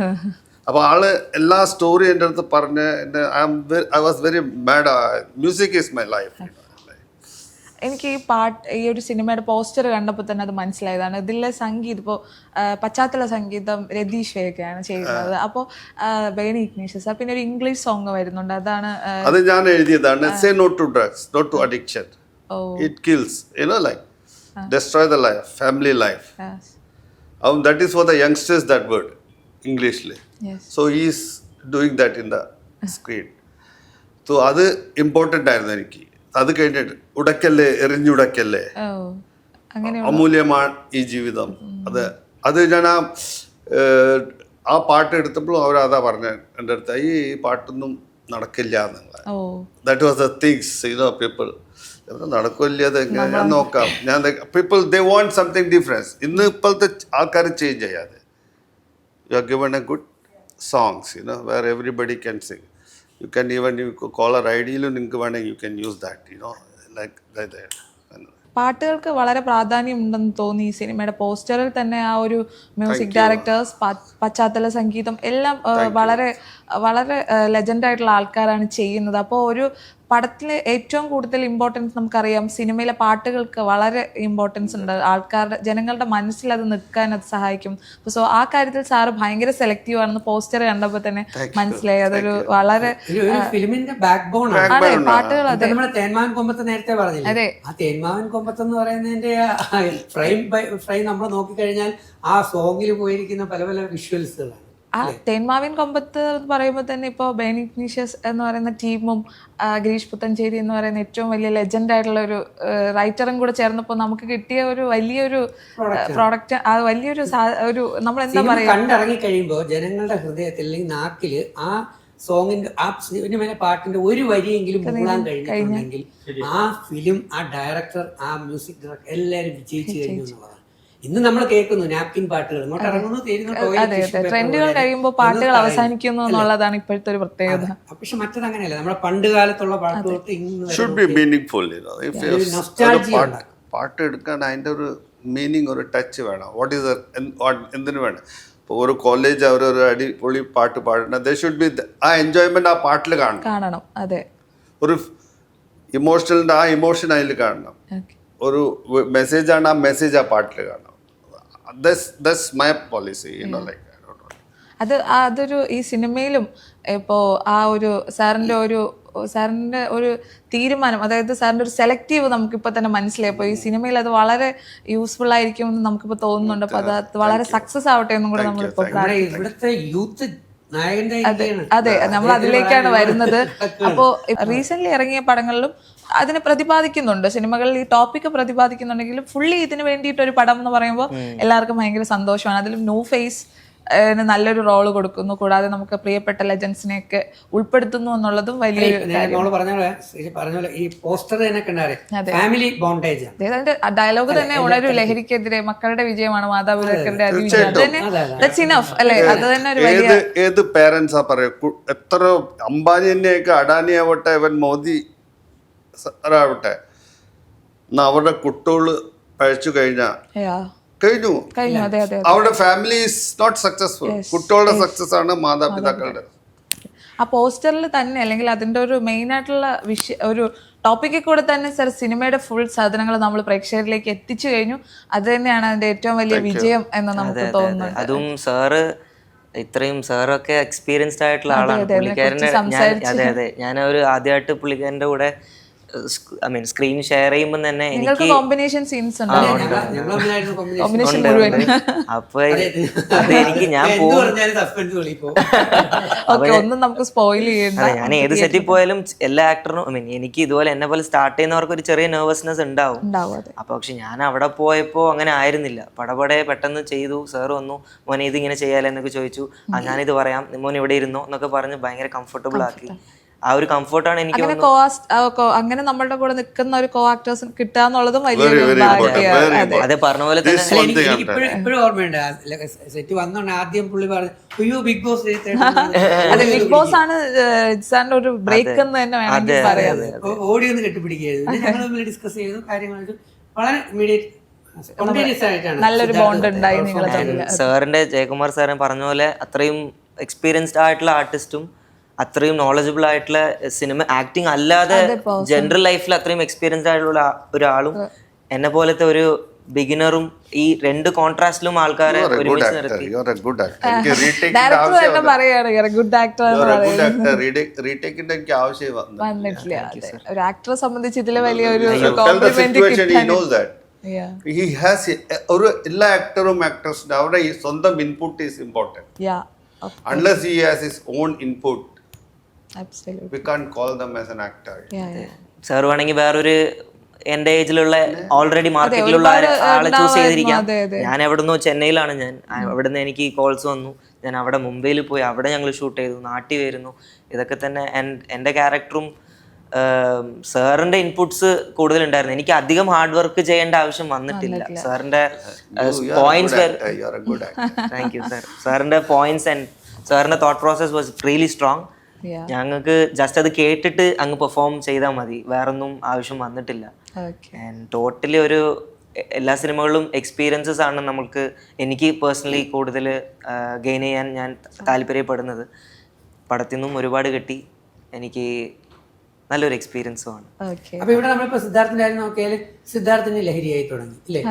അപ്പോൾ ആള് എല്ലാ സ്റ്റോറി എൻ്റെ അടുത്ത് പറഞ്ഞ് I was very mad. Music is my life. എനിക്ക് ഈ ഒരു സിനിമയുടെ പോസ്റ്റർ കണ്ടപ്പോൾ തന്നെ അത് മനസ്സിലായതാണ്. ഇതിലെ സംഗീതം ഇപ്പോൾ പശ്ചാത്തല സംഗീതം രതീഷ് വേഗയാണ് ചെയ്യുന്നത്. അപ്പോൾ ബേണി ഇഗ്നീഷ്യസ്, പിന്നെ ഒരു ഇംഗ്ലീഷ് സോങ് വരുന്നുണ്ട്, അത് ഞാൻ എഴുതിയതാണ്. Say no to drugs, not to addiction, it kills, like destroy the life, family life. That is for the youngsters, that word Englishly. So he is doing that in the screen. So അത് important ആയിരുന്നു എനിക്ക്. അത് കഴിഞ്ഞിട്ട് ഉടക്കല്ലേ, എറിഞ്ഞുടക്കല്ലേ, അമൂല്യമാണ് ഈ ജീവിതം. അത് ഞാൻ ആ പാട്ട് എടുത്തപ്പോഴും അവരതാ പറഞ്ഞ എൻ്റെ അടുത്ത്, ഈ പാട്ടൊന്നും നടക്കില്ല എന്നുള്ള. That was the things people നടക്കില്ല. അത് ഞാൻ നോക്കാം. People they want something difference. ഇന്ന് ഇപ്പോഴത്തെ ആൾക്കാർ ചേഞ്ച് ചെയ്യാതെ you are given a good songs where everybody can sing. You can even caller ID നിങ്ങൾക്ക് വേണമെങ്കിൽ you can use that, like that. പാട്ടുകൾക്ക് വളരെ പ്രാധാന്യമുണ്ടെന്ന് തോന്നി ഈ സിനിമയുടെ പോസ്റ്ററിൽ തന്നെ. ആ ഒരു മ്യൂസിക് ഡയറക്ടേഴ്സ്, പശ്ചാത്തല സംഗീതം എല്ലാം വളരെ വളരെ ലെജൻഡായിട്ടുള്ള ആൾക്കാരാണ് ചെയ്യുന്നത്. അപ്പോൾ ഒരു പടത്തിൽ ഏറ്റവും കൂടുതൽ ഇമ്പോർട്ടൻസ് നമുക്കറിയാം, സിനിമയിലെ പാട്ടുകൾക്ക് വളരെ ഇമ്പോർട്ടൻസ് ഉണ്ട്. ജനങ്ങളുടെ മനസ്സിൽ അത് നിൽക്കാൻ അത് സഹായിക്കും. സോ ആ കാര്യത്തിൽ സാറ് ഭയങ്കര സെലക്റ്റീവ് ആണെന്ന് പോസ്റ്റർ കണ്ടപ്പോൾ തന്നെ മനസ്സിലായി. അതൊരു വളരെ ഫിലിമിന്റെ ബാക്ക് ബോൺ ആണ്. അതെ, പാട്ടുകൾ. അതെ, നമ്മുടെ തേന്മാവൻ കൊമ്പത്ത് നേരത്തെ പറഞ്ഞില്ലേ, അതെ, ആ തേന്മാവൻ കൊമ്പത്ത് എന്ന് പറയുന്നതിന്റെ ഫ്രെയിം ബൈ ഫ്രെയിം നമ്മൾ നോക്കിക്കഴിഞ്ഞാൽ ആ സോങ്ങിൽ പോയിരിക്കുന്ന പല പല വിഷ്വൽസുകളാണ്. ആ തേന്മാവിൻ കൊമ്പത്ത് എന്ന് പറയുമ്പോൾ തന്നെ ഇപ്പോൾ ബേണി ഇഗ്നീഷ്യസ് എന്ന് പറയുന്ന ടീമും ഗിരീഷ് പുത്തഞ്ചേരി എന്ന് പറയുന്ന ഏറ്റവും വലിയ ലെജൻഡ് ആയിട്ടുള്ള ഒരു റൈറ്ററും കൂടെ ചേർന്നപ്പോൾ നമുക്ക് കിട്ടിയ ഒരു വലിയൊരു പ്രോഡക്റ്റ്, വലിയൊരു നമ്മൾ എന്താ പറയുക, കണ്ടിറങ്ങി കഴിയുമ്പോൾ ജനങ്ങളുടെ ഹൃദയത്തിൽ അല്ലെങ്കിൽ നാക്കില് ആ സോങ്ങിന്റെ ആ സിനിമയിലെ പാട്ടിന്റെ ഒരു വരിയെങ്കിലും മൂളാൻ കഴിഞ്ഞിട്ടുണ്ടെങ്കിൽ ആ ഫിലിം, ആ ഡയറക്ടർ, ആ മ്യൂസിക് ഡയറക്ടർ എല്ലാവരും വിജയിച്ചു കഴിഞ്ഞു എന്നുള്ളതാണ്. ഇന്ന് നമ്മൾ കേൾക്കുന്നു നാപ്കിൻ പാട്ടുകൾ, ഇങ്ങോട്ട് ഇറങ്ങുന്നു, ട്രെൻഡുകൾ കഴിയുമ്പോൾ പാട്ടുകൾ അവസാനിക്കുന്നു എന്നുള്ളതാണ് ഇപ്പോഴത്തെ ഒരു പ്രത്യേകത. പക്ഷെ മറ്റത് അങ്ങനെയല്ല. നമ്മുടെ പണ്ട് കാലത്തുള്ള പാട്ടുകൾക്ക് പാട്ട് എടുക്കാൻ അതിൻ്റെ ഒരു മീനിങ്, ഒരു ടച്ച് വേണം. വാട്ട് ഈസ് എന്തിനു വേണം. ഇപ്പോൾ ഒരു കോളേജ് അവരൊരു അടിപൊളി പാട്ട് പാടണം, ദേ ഷുഡ് ബി ആ എൻജോയ്മെന്റ് ആ പാട്ടിൽ കാണണം. അതെ, ഒരു ഇമോഷണലിന്റെ ആ ഇമോഷൻ അതിൽ കാണണം. ഒരു മെസ്സേജാണ് ആ മെസ്സേജ് ആ പാട്ടിൽ കാണണം. That's my policy, like I don't know. അതൊരു ഈ സിനിമയിലും ഇപ്പോൾ ആ ഒരു സാറിൻ്റെ ഒരു തീരുമാനം, അതായത് സാറിൻ്റെ ഒരു സെലക്റ്റീവ് നമുക്കിപ്പോൾ തന്നെ മനസ്സിലായി. അപ്പോൾ ഈ സിനിമയിൽ അത് വളരെ യൂസ്ഫുൾ ആയിരിക്കും എന്ന് നമുക്കിപ്പോൾ തോന്നുന്നുണ്ട്. അപ്പോൾ അത് വളരെ സക്സസ് ആവട്ടെ എന്നും കൂടെ നമ്മളിപ്പോൾ ഇവിടുത്തെ യൂത്ത് നായകന്റെ അതെ, നമ്മൾ അതിലേക്കാണ് വരുന്നത്. അപ്പോൾ റീസെന്റ് ഇറങ്ങിയ പടങ്ങളിലും അതിനെ പ്രതിപാദിക്കുന്നുണ്ട്, സിനിമകളിൽ ഈ ടോപ്പിക്ക് പ്രതിപാദിക്കുന്നുണ്ടെങ്കിലും ഫുള്ളി ഇതിന് വേണ്ടിയിട്ട് ഒരു പടം എന്ന് പറയുമ്പോൾ എല്ലാവർക്കും ഭയങ്കര സന്തോഷമാണ്. അതിലും ന്യൂ ഫേസ് നല്ലൊരു റോള് കൊടുക്കുന്നു, കൂടാതെ നമുക്ക് പ്രിയപ്പെട്ട ലെജൻസിനെയൊക്കെ ഉൾപ്പെടുത്തുന്നു എന്നുള്ളതും വലിയൊരു പറഞ്ഞ പോലെ ഈ പോസ്റ്റർ തന്നെ ഫാമിലി ബോണ്ടേജ്. അതിന്റെ ഡയലോഗ് തന്നെ ഉണരും ലഹരിക്കെതിരെ മക്കളുടെ വിജയമാണ് മാതാപിതാക്കളുടെ അതിവിജയം. അത് തന്നെ ദാറ്റ്സ് ഇനഫ് അല്ലേ? അത് തന്നെ ഒരു വലിയ ഏത് പേരൻസാ പറയാ, എത്ര അംബാനിയെയൊക്കെ അഡാനി ആവട്ടെ ഇവൻ മോദി ആവട്ടെ, അവരുടെ കുട്ടികള് പഴച്ചു കഴിഞ്ഞു. അവരുടെ ഫാമിലി ഈസ് നോട്ട് സക്സസ്ഫുൾ. കുട്ടികളുടെ സക്സസ് ആണ് മാതാപിതാക്കളുടെ. ആ പോസ്റ്ററിൽ തന്നെ അല്ലെങ്കിൽ അതിന്റെ ഒരു മെയിൻ ആയിട്ടുള്ള ഒരു ടോപ്പിക്കിൽ കൂടെ തന്നെ സർ സിനിമയുടെ ഫുൾ സാധനങ്ങൾ നമ്മൾ പ്രേക്ഷകരിലേക്ക് എത്തിച്ചു കഴിഞ്ഞു. അത് തന്നെയാണ് അതിന്റെ ഏറ്റവും വലിയ വിജയം എന്ന് നമുക്ക് തോന്നുന്നത്. അതും സാറ് ഇത്രയും സാറൊക്കെ എക്സ്പീരിയൻസ്ഡ് ആയിട്ടുള്ള ആളാണ്. പുള്ളിക്കാരൻ്റെ അതെ ഞാൻ ഒരു ആദ്യമായിട്ട് പുള്ളിക്കാരൻ്റെ കൂടെ സ്ക്രീൻ ഷെയർ ചെയ്യുമ്പോൾ തന്നെ എനിക്ക് കോമ്പിനേഷൻ സീൻസ് ഉണ്ട്. അപ്പൊ അത് എനിക്ക് ഞാൻ ഒന്നും നമുക്ക് സ്പോയിൽ ചെയ്യണ്ട. ഞാൻ ഏത് സെറ്റിൽ പോയാലും എല്ലാ ആക്ടറിനും എനിക്ക് ഇതുപോലെ എന്നെ പോലെ സ്റ്റാർട്ട് ചെയ്യുന്നവർക്ക് ഒരു ചെറിയ നെർവസ്നെസ് ഉണ്ടാവും. അപ്പൊ പക്ഷെ ഞാൻ അവിടെ പോയപ്പോ അങ്ങനെ ആയിരുന്നില്ല. പടപടെ പെട്ടെന്ന് ചെയ്തു. സാറ് വന്നു, മോനെ ഇത് ഇങ്ങനെ ചെയ്യാലോ എന്നൊക്കെ ചോദിച്ചു. ഞാനിത് പറയാം, മോൻ ഇവിടെ ഇരുന്നോ എന്നൊക്കെ പറഞ്ഞ് ഭയങ്കര കംഫർട്ടബിൾ ആക്കി. ആ ഒരു കംഫർട്ടാണ് എനിക്ക് അങ്ങനെ നമ്മളുടെ കൂടെ നിൽക്കുന്ന ഒരു കോ ആക്ടേഴ്സ് കിട്ടുക എന്നുള്ളതും വലിയൊരു ഭാഗ്യമാണ്. അതെ, പറഞ്ഞ പോലെ തന്നെ ഇപ്പോഴും ഓർമ്മയുണ്ട് സെറ്റ് വന്നോണ്ട് ആദ്യം പുള്ളി പറഞ്ഞു അയ്യോ ബിഗ് ബോസ്. അതെ, ബിഗ് ബോസ് ആണ് സാറിന്റെ ഒരു ബ്രേക്ക് എന്ന് തന്നെ വേണമെങ്കിൽ പറയാം. ഓടി ഒന്ന് കെട്ടിപ്പിടിക്കുകയായിരുന്നു. ഞങ്ങൾ തമ്മിൽ ഡിസ്കസ് ചെയ്തു കാര്യങ്ങൾ വളരെ നല്ലൊരു ബോണ്ട് ഉണ്ടായി നിങ്ങൾ തമ്മിൽ. സാറിന്റെ ജയകുമാർ സാറിനെ പറഞ്ഞ പോലെ അത്രയും എക്സ്പീരിയൻസ്ഡ് ആയിട്ടുള്ള ആർട്ടിസ്റ്റും അത്രയും നോളജബിൾ ആയിട്ടുള്ള സിനിമ ആക്ടിങ് അല്ലാതെ ജനറൽ ലൈഫിൽ അത്രയും എക്സ്പീരിയൻസ്ഡ് ആയിട്ടുള്ള ഒരാളും എന്നെ പോലത്തെ ഒരു ബിഗിനറും ഈ രണ്ട് കോൺട്രാസ്റ്റിലും ആൾക്കാരെ ഒരുമിച്ച് നിർത്തി. ഒരു ആക്ടറെ സംബന്ധിച്ച് ഇതിലെ വലിയൊരു കോംപ്ലിമെന്റ് എല്ലാ ആക്ടറും ആക്ട്രസിനും അവരുടെ ഈ സ്വന്തം input is important. Unless he has his own input, absolutely, we can't call them as an actor. Sir വേണമെങ്കിൽ വേറൊരു എൻ്റെ ഏജിലുള്ള ഓൾറെഡി മാർക്കറ്റിലുള്ള ആളെ ചൂസ് ചെയ്തിരിക്കാം. ഞാൻ എവിടുന്നോ ചെന്നൈയിലാണ്. ഞാൻ അവിടുന്ന് എനിക്ക് കോൾസ് വന്നു. ഞാൻ അവിടെ മുംബൈയിൽ പോയി, അവിടെ ഞങ്ങൾ ഷൂട്ട് ചെയ്തു, നാട്ടിൽ വരുന്നു. ഇതൊക്കെ തന്നെ എൻ്റെ ക്യാരക്ടറും സാറിന്റെ ഇൻപുട്സ് കൂടുതലുണ്ടായിരുന്നു. എനിക്ക് അധികം ഹാർഡ് വർക്ക് ചെയ്യേണ്ട ആവശ്യം വന്നിട്ടില്ല. സാറിന്റെ പോയിന്റ്സ് താങ്ക് യു സാർ. സാറിന്റെ പോയിന്റ്സ് ആൻഡ് സാറിന്റെ thought process was really strong. ഞങ്ങൾക്ക് ജസ്റ്റ് അത് കേട്ടിട്ട് അങ്ങ് പെർഫോം ചെയ്താൽ മതി, വേറൊന്നും ആവശ്യം വന്നിട്ടില്ല. ആൻഡ് ടോട്ടലി ഒരു എല്ലാ സിനിമകളിലും എക്സ്പീരിയൻസസ് ആണ് നമുക്ക് എനിക്ക് പേഴ്സണലി കൂടുതൽ ഗെയിൻ ചെയ്യാൻ ഞാൻ താല്പര്യപ്പെടുന്നത്. പടത്തിൽ നിന്നും ഒരുപാട് കിട്ടി. എനിക്ക് നല്ലൊരു എക്സ്പീരിയൻസും ആണ്. അപ്പൊ ഇവിടെ നമ്മളിപ്പോ സിദ്ധാർത്ഥിന്റെ കാര്യം നോക്കിയാൽ സിദ്ധാർത്ഥിന് ലഹരിയായി തുടങ്ങി ഇല്ലേ?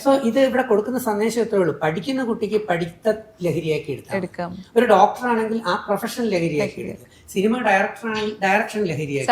സോ ഇത് ഇവിടെ കൊടുക്കുന്ന സന്ദേശം എത്രേ ഉള്ളൂ, പഠിക്കുന്ന കുട്ടിക്ക് പഠിത്ത ലഹരിയാക്കി എടുക്കാം. ഒരു ഡോക്ടർ ആണെങ്കിൽ ആ പ്രൊഫഷൻ ലഹരിയാക്കി എടുക്കാം. സിനിമ ഡയറക്ടർ ആണെങ്കിൽ ഡയറക്ഷൻ ലഹരിയാക്കി.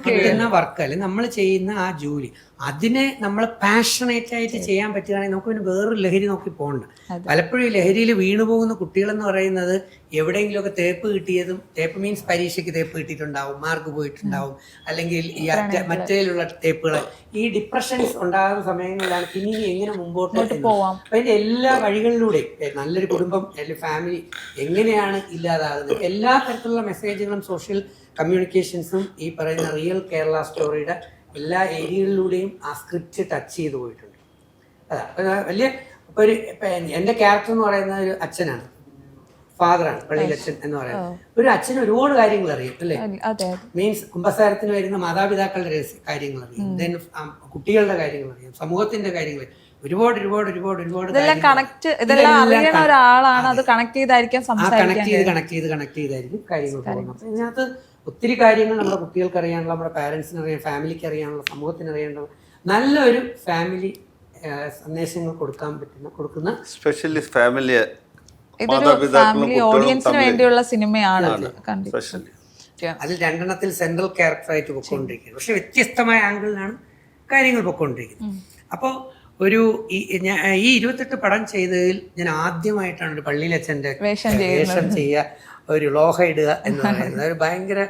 ചെയ്യുന്ന വർക്ക് അല്ലെങ്കിൽ നമ്മൾ ചെയ്യുന്ന ആ ജോലി അതിനെ നമ്മൾ പാഷനേറ്റ് ആയിട്ട് ചെയ്യാൻ പറ്റുകയാണെങ്കിൽ നമുക്ക് പിന്നെ വേറൊരു ലഹരി നോക്കി പോകണ്ട. പലപ്പോഴും ലഹരിയിൽ വീണുപോകുന്ന കുട്ടികളെന്ന് പറയുന്നത് എവിടെയെങ്കിലുമൊക്കെ തേപ്പ് കിട്ടിയതും, തേപ്പ് മീൻസ് പരീക്ഷയ്ക്ക് തേപ്പ് കിട്ടിയിട്ടുണ്ടാവും, മാർക്ക് പോയിട്ടുണ്ടാവും, അല്ലെങ്കിൽ ഈ മറ്റേലുള്ള തേപ്പുകൾ, ഈ ഡിപ്രഷൻസ് ഉണ്ടാകുന്ന സമയങ്ങളിലാണ് പിന്നെ എങ്ങനെ മുമ്പോട്ട് പോവാം. അപ്പൊ അതിന്റെ എല്ലാ വഴികളിലൂടെയും നല്ലൊരു കുടുംബം അല്ലെങ്കിൽ ഫാമിലി എങ്ങനെയാണ് ഇല്ലാതാകുന്നത്, എല്ലാ തരത്തിലുള്ള മെസ്സേജുകളും സോഷ്യൽ കമ്മ്യൂണിക്കേഷൻസും ഈ പറയുന്ന റിയൽ കേരള സ്റ്റോറിയുടെ എല്ലാ ഏരിയകളിലൂടെയും ആ സ്ക്രിപ്റ്റ് ടച്ച് ചെയ്തു പോയിട്ടുണ്ട്. അതാ വലിയ ഇപ്പൊ എൻ്റെ ക്യാരക്ടർ എന്ന് പറയുന്നത് ഒരു അച്ഛനാണ്, ഫാദറാണ്, പള്ളിയിലച്ഛൻ എന്ന് പറയുന്നത്. ഒരു അച്ഛന് ഒരുപാട് കാര്യങ്ങൾ അറിയാം അല്ലേ? മീൻസ് കുമ്പസാരത്തിന് വരുന്ന മാതാപിതാക്കളുടെ കാര്യങ്ങൾ അറിയാം, ദെൻ കുട്ടികളുടെ കാര്യങ്ങൾ അറിയാം, സമൂഹത്തിന്റെ കാര്യങ്ങൾ, ഒരുപാട് ഒരുപാട് ഒരുപാട് ഒരുപാട് കണക്ട് ചെയ്തായിരിക്കും കാര്യങ്ങൾ പോകുന്നത്. അപ്പൊ ഇതിനകത്ത് ഒത്തിരി കാര്യങ്ങൾ നമ്മുടെ കുട്ടികൾക്ക് അറിയാനുള്ള, നമ്മുടെ പാരന്റ്സിന് അറിയാം, ഫാമിലിക്ക് അറിയാനുള്ള, സമൂഹത്തിന് അറിയാനുള്ള നല്ലൊരു ഫാമിലി സന്ദേശങ്ങൾ കൊടുക്കുന്ന സ്പെഷ്യലി ഫാമിലി ഇതൊരു ഫാമിലി ഓഡിയൻസിന് വേണ്ടിയുള്ള സിനിമയാണ് ഇത്. കണ്ടിട്ട് സ്പെഷ്യലി അതിൽ 2 സെൻട്രൽ ക്യാരക്ടറായിട്ട് പൊയ്ക്കൊണ്ടിരിക്കുന്നത്. പക്ഷെ വ്യത്യസ്തമായ ആംഗിളിലാണ് കാര്യങ്ങൾ പൊയ്ക്കൊണ്ടിരിക്കുന്നത്. അപ്പോൾ ഈ 28 പടം ചെയ്തതിൽ ഞാൻ ആദ്യമായിട്ടാണ് ഒരു പള്ളിയിലച്ഛൻ്റെ വേഷം ചെയ്യുക, ഒരു ലോഹ ഇടുക എന്ന് പറയുന്നത്. ഒരു ഭയങ്കര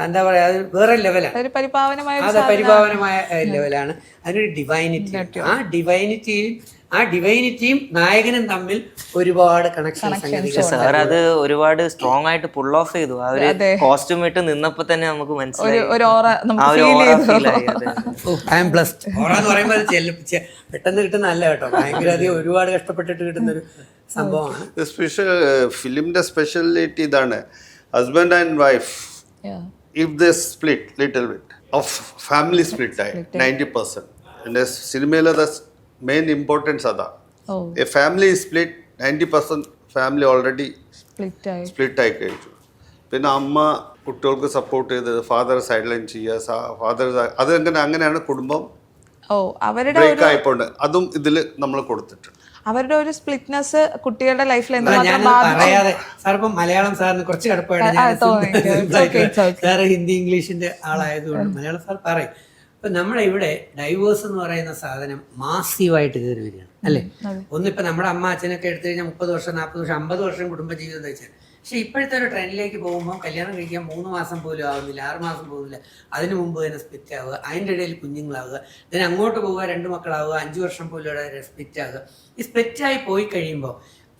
എന്താ പറയാ, അത് വേറെ ലെവലാണ്. ഒരു പരിപാവനമായ ലെവലാണ്. അതിനൊരു ഡിവൈനിറ്റി. ആ ഡിവൈനിറ്റിയും നായകനും തമ്മിൽ ഒരുപാട് കണക്ഷൻ. സാർ അത് ഒരുപാട് സ്ട്രോങ് ആയിട്ട് പുൾ ഓഫ് ചെയ്തു. ആ ഒരു കോസ്റ്റ്യൂം ഇട്ട് നിന്നപ്പോ തന്നെ നമുക്ക് മനസ്സിലായി. പെട്ടെന്ന് കിട്ടുന്ന അല്ല കേട്ടോ, ഭയങ്കര അധികം ഒരുപാട് കഷ്ടപ്പെട്ടിട്ട് കിട്ടുന്ന ഒരു സംഭവമാണ്. ഫിലിമിന്റെ സ്പെഷ്യാലിറ്റി ഇതാണ്, husband and wife if they split little bit of family split 90%. And സിനിമയിലെ മെയിൻ ഇമ്പോർട്ടൻസ് അതാ. A family split 90% family already split ആയി കഴിഞ്ഞു. പിന്നെ അമ്മ കുട്ടികൾക്ക് സപ്പോർട്ട് ചെയ്ത് ഫാദർ സൈഡ് ലൈൻ ചെയ്യുക, ഫാദർ അത് അങ്ങനെയാണ് കുടുംബം ബ്രേക്ക് ആയിപ്പോണ്ട്. അതും ഇതിൽ നമ്മൾ കൊടുത്തിട്ടുണ്ട്. അവരുടെ ഒരു സ്പ്ലിറ്റ്നെസ് കുട്ടികളുടെ ലൈഫിൽ പറയാതെ സാർ ഇപ്പം മലയാളം സാറിന് കുറച്ച് കടപ്പാട്, സാറ് ഹിന്ദി ഇംഗ്ലീഷിന്റെ ആളായതുകൊണ്ട് മലയാളം സാർ പറയും. ഇപ്പൊ നമ്മുടെ ഇവിടെ ഡൈവേഴ്സ് എന്ന് പറയുന്ന സാധനം മാസീവായിട്ട് കയറി വരികയാണ് അല്ലേ. ഒന്നിപ്പോ നമ്മുടെ അമ്മ അച്ഛനൊക്കെ എടുത്തു കഴിഞ്ഞാൽ 30 വർഷം 40 വർഷം 50 വർഷം കുടുംബജീവിതം നയിച്ചാൽ. പക്ഷെ ഇപ്പോഴത്തെ ഒരു ട്രെൻഡിലേക്ക് പോകുമ്പോൾ കല്യാണം കഴിക്കാൻ 3 മാസം പോലും ആവുന്നില്ല, 6 മാസം പോകുന്നില്ല, അതിന് മുമ്പ് തന്നെ സ്പ്ലിറ്റ് ആവുക, അതിൻ്റെ ഇടയിൽ കുഞ്ഞുങ്ങളാവുക, ഇതിന് അങ്ങോട്ട് പോവുക, 2 മക്കളാവുക, 5 വർഷം പോലും ഇവിടെ സ്പ്ലിറ്റ് ആവുക. ഈ സ്പ്ലിറ്റായി പോയി കഴിയുമ്പോൾ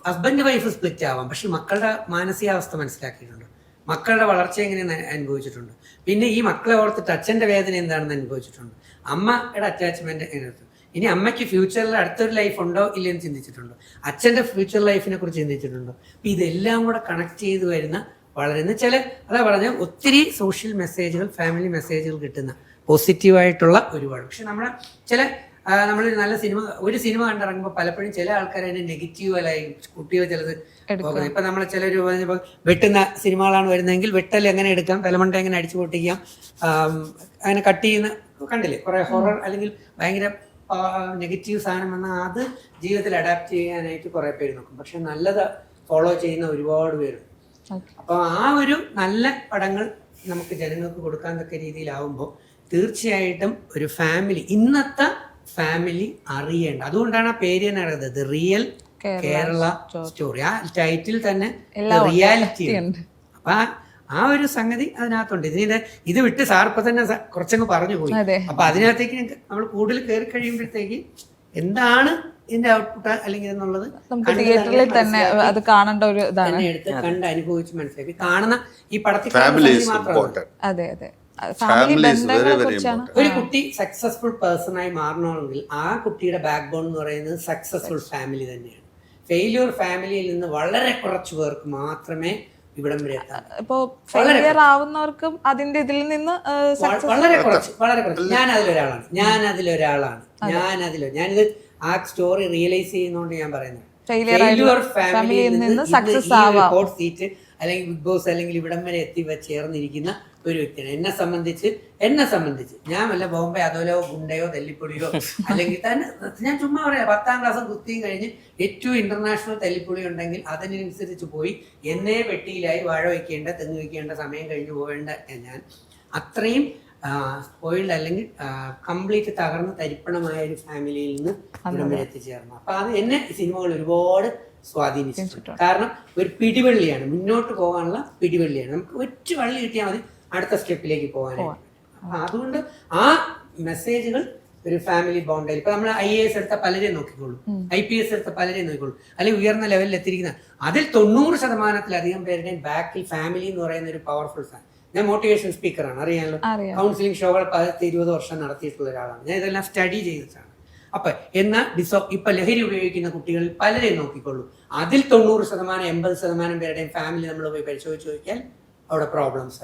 ഹസ്ബൻഡ് വൈഫ് സ്പ്ലിറ്റ് ആവാം, പക്ഷെ മക്കളുടെ മാനസികാവസ്ഥ മനസ്സിലാക്കിയിട്ടുണ്ട്, മക്കളുടെ വളർച്ച എങ്ങനെയെന്ന് അനുഭവിച്ചിട്ടുണ്ട്, പിന്നെ ഈ മക്കളെ ഓർത്തിട്ട് അച്ഛൻ്റെ വേദന എന്താണെന്ന് അനുഭവിച്ചിട്ടുണ്ട്, അമ്മയുടെ അറ്റാച്ച്മെന്റ് എങ്ങനെയാണ്, ഇനി അമ്മയ്ക്ക് ഫ്യൂച്ചറിൽ അടുത്തൊരു ലൈഫ് ഉണ്ടോ ഇല്ലെന്ന് ചിന്തിച്ചിട്ടുണ്ടോ, അച്ഛൻ്റെ ഫ്യൂച്ചർ ലൈഫിനെ കുറിച്ച് ചിന്തിച്ചിട്ടുണ്ടോ. അപ്പം ഇതെല്ലാം കൂടെ കണക്ട് ചെയ്ത് വരുന്ന വളരുന്ന അതാ പറഞ്ഞ ഒത്തിരി സോഷ്യൽ മെസ്സേജുകൾ, ഫാമിലി മെസ്സേജുകൾ കിട്ടുന്ന പോസിറ്റീവായിട്ടുള്ള ഒരുപാട്. പക്ഷെ നമ്മളൊരു നല്ല ഒരു സിനിമ കണ്ടിറങ്ങുമ്പോൾ പലപ്പോഴും ചില ആൾക്കാർ അതിനെ നെഗറ്റീവായി കുട്ടികൾ ചിലത് പോകുന്നത്. ഇപ്പം നമ്മൾ ചിലർ പറഞ്ഞപ്പോൾ വെട്ടുന്ന സിനിമകളാണ് വരുന്നതെങ്കിൽ വെട്ടൽ എങ്ങനെ എടുക്കാം, തലമണ്ട എങ്ങനെ അടിച്ചു പൊട്ടിക്കാം, അങ്ങനെ കട്ട് ചെയ്യുന്ന കണ്ടില്ലേ കുറേ ഹൊറർ അല്ലെങ്കിൽ ഭയങ്കര നെഗറ്റീവ് സാധനം വന്നാൽ അത് ജീവിതത്തിൽ അഡാപ്റ്റ് ചെയ്യാനായിട്ട് കുറേ പേര് നോക്കും. പക്ഷെ നല്ലത് ഫോളോ ചെയ്യുന്ന ഒരുപാട് പേരുണ്ട്. അപ്പോൾ ആ ഒരു നല്ല പടങ്ങൾ നമുക്ക് ജനങ്ങൾക്ക് കൊടുക്കാൻ തക്ക രീതിയിലാവുമ്പോൾ തീർച്ചയായിട്ടും ഒരു ഫാമിലി, ഇന്നത്തെ ഫാമിലി അറിയേണ്ട, അതുകൊണ്ടാണ് ആ പേര് തന്നെ അറിയുന്നത്, ദ റിയൽ കേരള സ്റ്റോറി. ആ ടൈറ്റിൽ തന്നെ റിയാലിറ്റി ഉണ്ട്. അപ്പൊ ആ ഒരു സംഗതി അതിനകത്തുണ്ട്. ഇത് വിട്ട് സാറിപ്പോ തന്നെ കുറച്ചങ്ങ് പറഞ്ഞു പോയി. അപ്പൊ അതിനകത്തേക്ക് നമ്മൾ കൂടുതൽ കയറി കഴിയുമ്പോഴത്തേക്ക് എന്താണ് ഇതിന്റെ ഔട്ട്പുട്ട് അല്ലെങ്കിൽ എന്നുള്ളത് തിയേറ്ററിൽ തന്നെ അത് കാണേണ്ട ഒരു ഇതാണ്, എടുത്ത് കണ്ട് അനുഭവിച്ച് മനസ്സിലാക്കി കാണുന്ന ഈ പടത്തിൽ മാത്രമാണ്. അതെ അതെ, ഒരു കുട്ടി സക്സസ്ഫുൾ പേഴ്സൺ ആയി മാറണമെങ്കിൽ ആ കുട്ടിയുടെ ബാക്ക് ബോൺ എന്ന് പറയുന്നത് സക്സസ്ഫുൾ ഫാമിലി തന്നെയാണ്. ഫെയിലിയർ ഫാമിലിയിൽ നിന്ന് വളരെ കുറച്ചു പേർക്ക് മാത്രമേ ഇവിടം വരെ എത്താൻ. ഇപ്പോ ഫെയിലിയർ ആവുന്നവർക്കും അതിന്റെ ഇതിൽ നിന്ന് വളരെ കുറച്ച്. ഞാനിത് ആ സ്റ്റോറി റിയലൈസ് ചെയ്യുന്നോണ്ട് ഞാൻ പറയുന്നത് ഫെയിലിയർ ഫാമിലിയിൽ നിന്ന് സക്സസ് റിപ്പോർട്ട് സീറ്റ് അല്ലെങ്കിൽ ബിഗ് ബോസ് അല്ലെങ്കിൽ ഇവിടം വരെ ചേർന്നിരിക്കുന്ന ഒരു വ്യക്തിയാണ്. എന്നെ സംബന്ധിച്ച് ഞാൻ വല്ല ബോംബെ അതോലോ ഗുണ്ടയോ തല്ലിപ്പൊളിയോ അല്ലെങ്കിൽ തന്നെ ഞാൻ ചുമ്മാ പറയാം, 10ാം ക്ലാസ് കുത്തിയും കഴിഞ്ഞ് ഏറ്റവും ഇന്റർനാഷണൽ തല്ലിപ്പൊളി ഉണ്ടെങ്കിൽ അതിനനുസരിച്ച് പോയി എന്നെ പെട്ടിയിലായി വാഴ വയ്ക്കേണ്ട തെങ്ങ് വയ്ക്കേണ്ട സമയം കഴിഞ്ഞ് പോവേണ്ട ഞാൻ അത്രയും സ്പോയിൽഡ് അല്ലെങ്കിൽ കംപ്ലീറ്റ് തകർന്ന് തരിപ്പണമായ ഒരു ഫാമിലിയിൽ നിന്ന് ഇവിടം വരെ എത്തിച്ചേർന്നു. അപ്പൊ അത് എന്നെ സിനിമകൾ ഒരുപാട് സ്വാധീനിച്ചിട്ടുണ്ട്. കാരണം ഒരു പിടിവള്ളിയാണ്, മുന്നോട്ട് പോകാനുള്ള പിടിവള്ളിയാണ്. നമുക്ക് ഒറ്റ വള്ളി കിട്ടിയാൽ മതി അടുത്ത സ്റ്റെപ്പിലേക്ക് പോകാനായിട്ട്. അതുകൊണ്ട് ആ മെസ്സേജുകൾ ഒരു ഫാമിലി ബോണ്ടായി. ഇപ്പൊ നമ്മൾ IAS എടുത്ത പലരെയും നോക്കിക്കോളൂ, IPS എടുത്ത പലരെയും നോക്കിക്കോളൂ, അല്ലെങ്കിൽ ഉയർന്ന ലെവലിൽ എത്തിയിരിക്കുന്ന അതിൽ 90% പേരുടെയും ബാക്കിൽ ഫാമിലി എന്ന് പറയുന്ന ഒരു പവർഫുൾ സാധനം. ഞാൻ മോട്ടിവേഷൻ സ്പീക്കറാണ്, അറിയാമല്ലോ. കൗൺസിലിംഗ് ഷോകൾ 10-20 വർഷം നടത്തിയിട്ടുള്ള ഒരാളാണ് ഞാൻ. ഇതെല്ലാം സ്റ്റഡി ചെയ്തിട്ടാണ്. അപ്പൊ ഇപ്പൊ ലഹരി ഉപയോഗിക്കുന്ന കുട്ടികളിൽ പലരെയും നോക്കിക്കൊള്ളൂ, അതിൽ 90% 80% പേരുടെയും ഫാമിലി നമ്മൾ പോയി പരിശോധിച്ച് നോക്കിയാൽ അവിടെ പ്രോബ്ലംസ്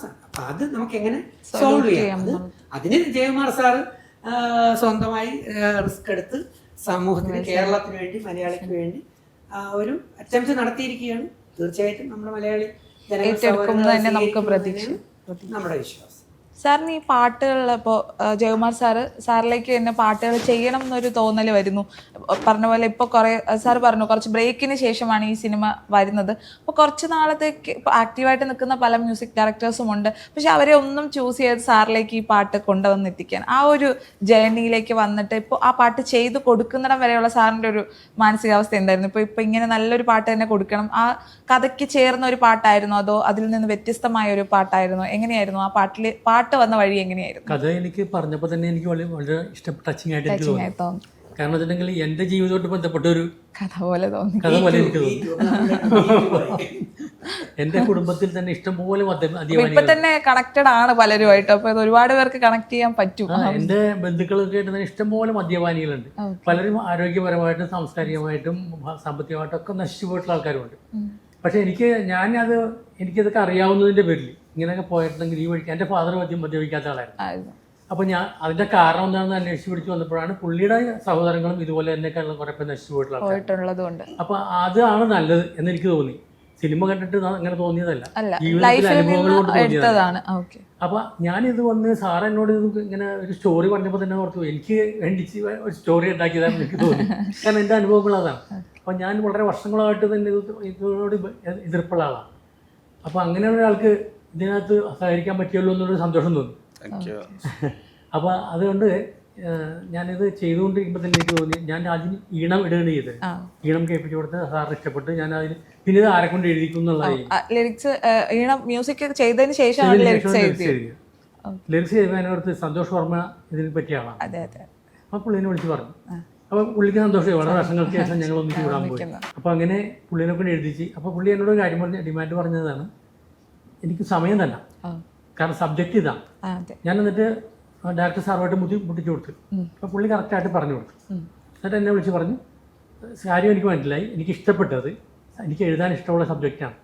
ആണ്. അപ്പൊ അത് നമുക്ക് എങ്ങനെ സോൾവ് ചെയ്യാം? അതിന് ജയകുമാർ സാറ് സ്വന്തമായി റിസ്ക് എടുത്ത് സമൂഹത്തിന്, കേരളത്തിന് വേണ്ടി, മലയാളിക്ക് വേണ്ടി ഒരു അറ്റംപ്റ്റ് നടത്തിയിരിക്കുകയാണ്. തീർച്ചയായിട്ടും നമ്മുടെ മലയാളി ജനങ്ങൾ നമ്മുടെ വിശ്വാസം. സാറിന് ഈ പാട്ടുകളിൽ ഇപ്പോൾ ജയകുമാർ സാറിലേക്ക് തന്നെ പാട്ടുകൾ ചെയ്യണം എന്നൊരു തോന്നൽ വരുന്നു. പറഞ്ഞ പോലെ ഇപ്പോൾ സാർ പറഞ്ഞു കുറച്ച് ബ്രേക്കിന് ശേഷമാണ് ഈ സിനിമ വരുന്നത്. അപ്പോൾ കുറച്ച് നാളത്തേക്ക് ഇപ്പോൾ ആക്റ്റീവായിട്ട് നിൽക്കുന്ന പല മ്യൂസിക് ഡയറക്ടേഴ്സും ഉണ്ട്. പക്ഷെ അവരെ ഒന്നും ചൂസ് ചെയ്ത് സാറിലേക്ക് ഈ പാട്ട് കൊണ്ടുവന്നെത്തിക്കാൻ ആ ഒരു ജേർണിയിലേക്ക് വന്നിട്ട് ഇപ്പോൾ ആ പാട്ട് ചെയ്ത് കൊടുക്കുന്നിടം വരെയുള്ള സാറിൻ്റെ ഒരു മാനസികാവസ്ഥ എന്തായിരുന്നു? ഇപ്പോൾ ഇങ്ങനെ നല്ലൊരു പാട്ട് തന്നെ കൊടുക്കണം, ആ കഥയ്ക്ക് ചേർന്ന ഒരു പാട്ടായിരുന്നോ അതോ അതിൽ നിന്ന് വ്യത്യസ്തമായ ഒരു പാട്ടായിരുന്നോ? എങ്ങനെയായിരുന്നു ആ പാട്ട് വന്ന വഴി എങ്ങനെയായിരുന്നു? കഥ എനിക്ക് പറഞ്ഞപ്പോൾ തന്നെ എനിക്ക് വളരെ ഇഷ്ടപ്പെട്ട ടച്ചിങ് ആയിട്ട് എനിക്ക് തോന്നി. കാരണം വെച്ചിട്ടുണ്ടെങ്കിൽ എൻ്റെ ജീവിതമായിട്ട് ബന്ധപ്പെട്ട ഒരു കഥ പോലെ എനിക്ക് തോന്നി. എൻ്റെ കുടുംബത്തിൽ തന്നെ ഇഷ്ടംപോലെ ഇപ്പൊ തന്നെ കണക്റ്റഡ് ആണ് പലരുമായിട്ട്. അപ്പൊ ഇത് ഒരുപാട് പേർക്ക് കണക്ട് ചെയ്യാൻ പറ്റും. എൻ്റെ ബന്ധുക്കളൊക്കെ ആയിട്ട് തന്നെ ഇഷ്ടംപോലെ മദ്യപാനികളുണ്ട്. പലരും ആരോഗ്യപരമായിട്ടും സാംസ്കാരികമായിട്ടും സാമ്പത്തികമായിട്ടും ഒക്കെ നശിച്ചു പോയിട്ടുള്ള ആൾക്കാരുമുണ്ട്. പക്ഷെ എനിക്കതൊക്കെ അറിയാവുന്നതിൻ്റെ പേരിൽ ഇങ്ങനെയൊക്കെ പോയിട്ടുണ്ടെങ്കിൽ ഈ വഴിക്ക് എൻ്റെ ഫാദർ മദ്യപിക്കാത്ത ആളായിരുന്നു. അപ്പോൾ ഞാൻ അതിൻ്റെ കാരണം എന്താണെന്ന് അന്വേഷിച്ച് പിടിച്ച് വന്നപ്പോഴാണ് പുള്ളിയുടെ സഹോദരങ്ങളും ഇതുപോലെ എന്നേക്കാളും കുറേ പേർ നശിച്ചു പോയിട്ടുള്ളത്. അപ്പോൾ അതാണ് നല്ലത് എന്നെനിക്ക് തോന്നി. സിനിമ കണ്ടിട്ട് അങ്ങനെ തോന്നിയതല്ല, ജീവിതത്തിലെ അനുഭവങ്ങൾ കൊണ്ട് തോന്നിയതാണ്. അപ്പോൾ ഞാനിത് വന്ന് സാർ എന്നോട് ഇങ്ങനെ ഒരു സ്റ്റോറി പറഞ്ഞപ്പോൾ തന്നെ ഓർത്തു എനിക്ക് വേണ്ടി ഒരു സ്റ്റോറി ഉണ്ടാക്കിയതാണ് എനിക്ക് തോന്നി. കാരണം എൻ്റെ അനുഭവങ്ങൾ അതാണ്. അപ്പോൾ ഞാൻ വളരെ വർഷങ്ങളായിട്ട് തന്നെ ഇതിനോട് എതിർപ്പുള്ള ആളാണ്. അപ്പോൾ അങ്ങനെ ഒരാൾക്ക് ഇതിനകത്ത് സഹകരിക്കാൻ പറ്റിയല്ലോ എന്നൊരു സന്തോഷം തോന്നി. അപ്പോൾ അതുകൊണ്ട് ഞാനിത് ചെയ്തുകൊണ്ടിരിക്കുമ്പോൾ തന്നെ എനിക്ക് തോന്നി ഞാൻ അതിന് ഈണം ഇടുകയാണ് ചെയ്തത്. ഈണം കേൾപ്പിച്ചു കൊടുത്ത് സാറിന് ഇഷ്ടപ്പെട്ട് ഞാൻ അതിന് പിന്നെ ഇത് ആരെ കൊണ്ട് എഴുതിക്കും എന്നുള്ളതായി. ലിറിക്സ് ഈണം മ്യൂസിക് ചെയ്തതിന് ശേഷം ലിറിക്സ് എഴുതാനോർത്ത് സന്തോഷ് വർമ്മ ഇതിനെ പറ്റിയ ആളാണ്. അപ്പോൾ പുള്ളിനെ വിളിച്ച് പറഞ്ഞു. അപ്പോൾ പുള്ളിക്ക് സന്തോഷമായി. വളരെ വർഷങ്ങൾക്ക് ശേഷം ഞങ്ങൾ ഒന്നിച്ച് കൂടാൻ പോയി. അപ്പോൾ അങ്ങനെ പുള്ളിനെ കൊണ്ട് എഴുതിച്ച്. അപ്പോൾ പുള്ളി എന്നോട് കാര്യം ഡിമാൻഡ് പറഞ്ഞതാണ് എനിക്ക് സമയം തന്നെ, കാരണം സബ്ജക്റ്റ് ഇതാണ്. ഞാൻ എന്നിട്ട് ഡയറക്ടർ സാറുമായിട്ട് മുട്ടിച്ചു കൊടുത്തു. അപ്പോൾ പുള്ളി കറക്റ്റായിട്ട് പറഞ്ഞു കൊടുത്തു. എന്നിട്ട് എന്നെ വിളിച്ച് പറഞ്ഞു കാര്യം എനിക്ക് മനസ്സിലായി, എനിക്ക് ഇഷ്ടപ്പെട്ടത് എനിക്ക് എഴുതാൻ ഇഷ്ടമുള്ള സബ്ജക്റ്റാണ്.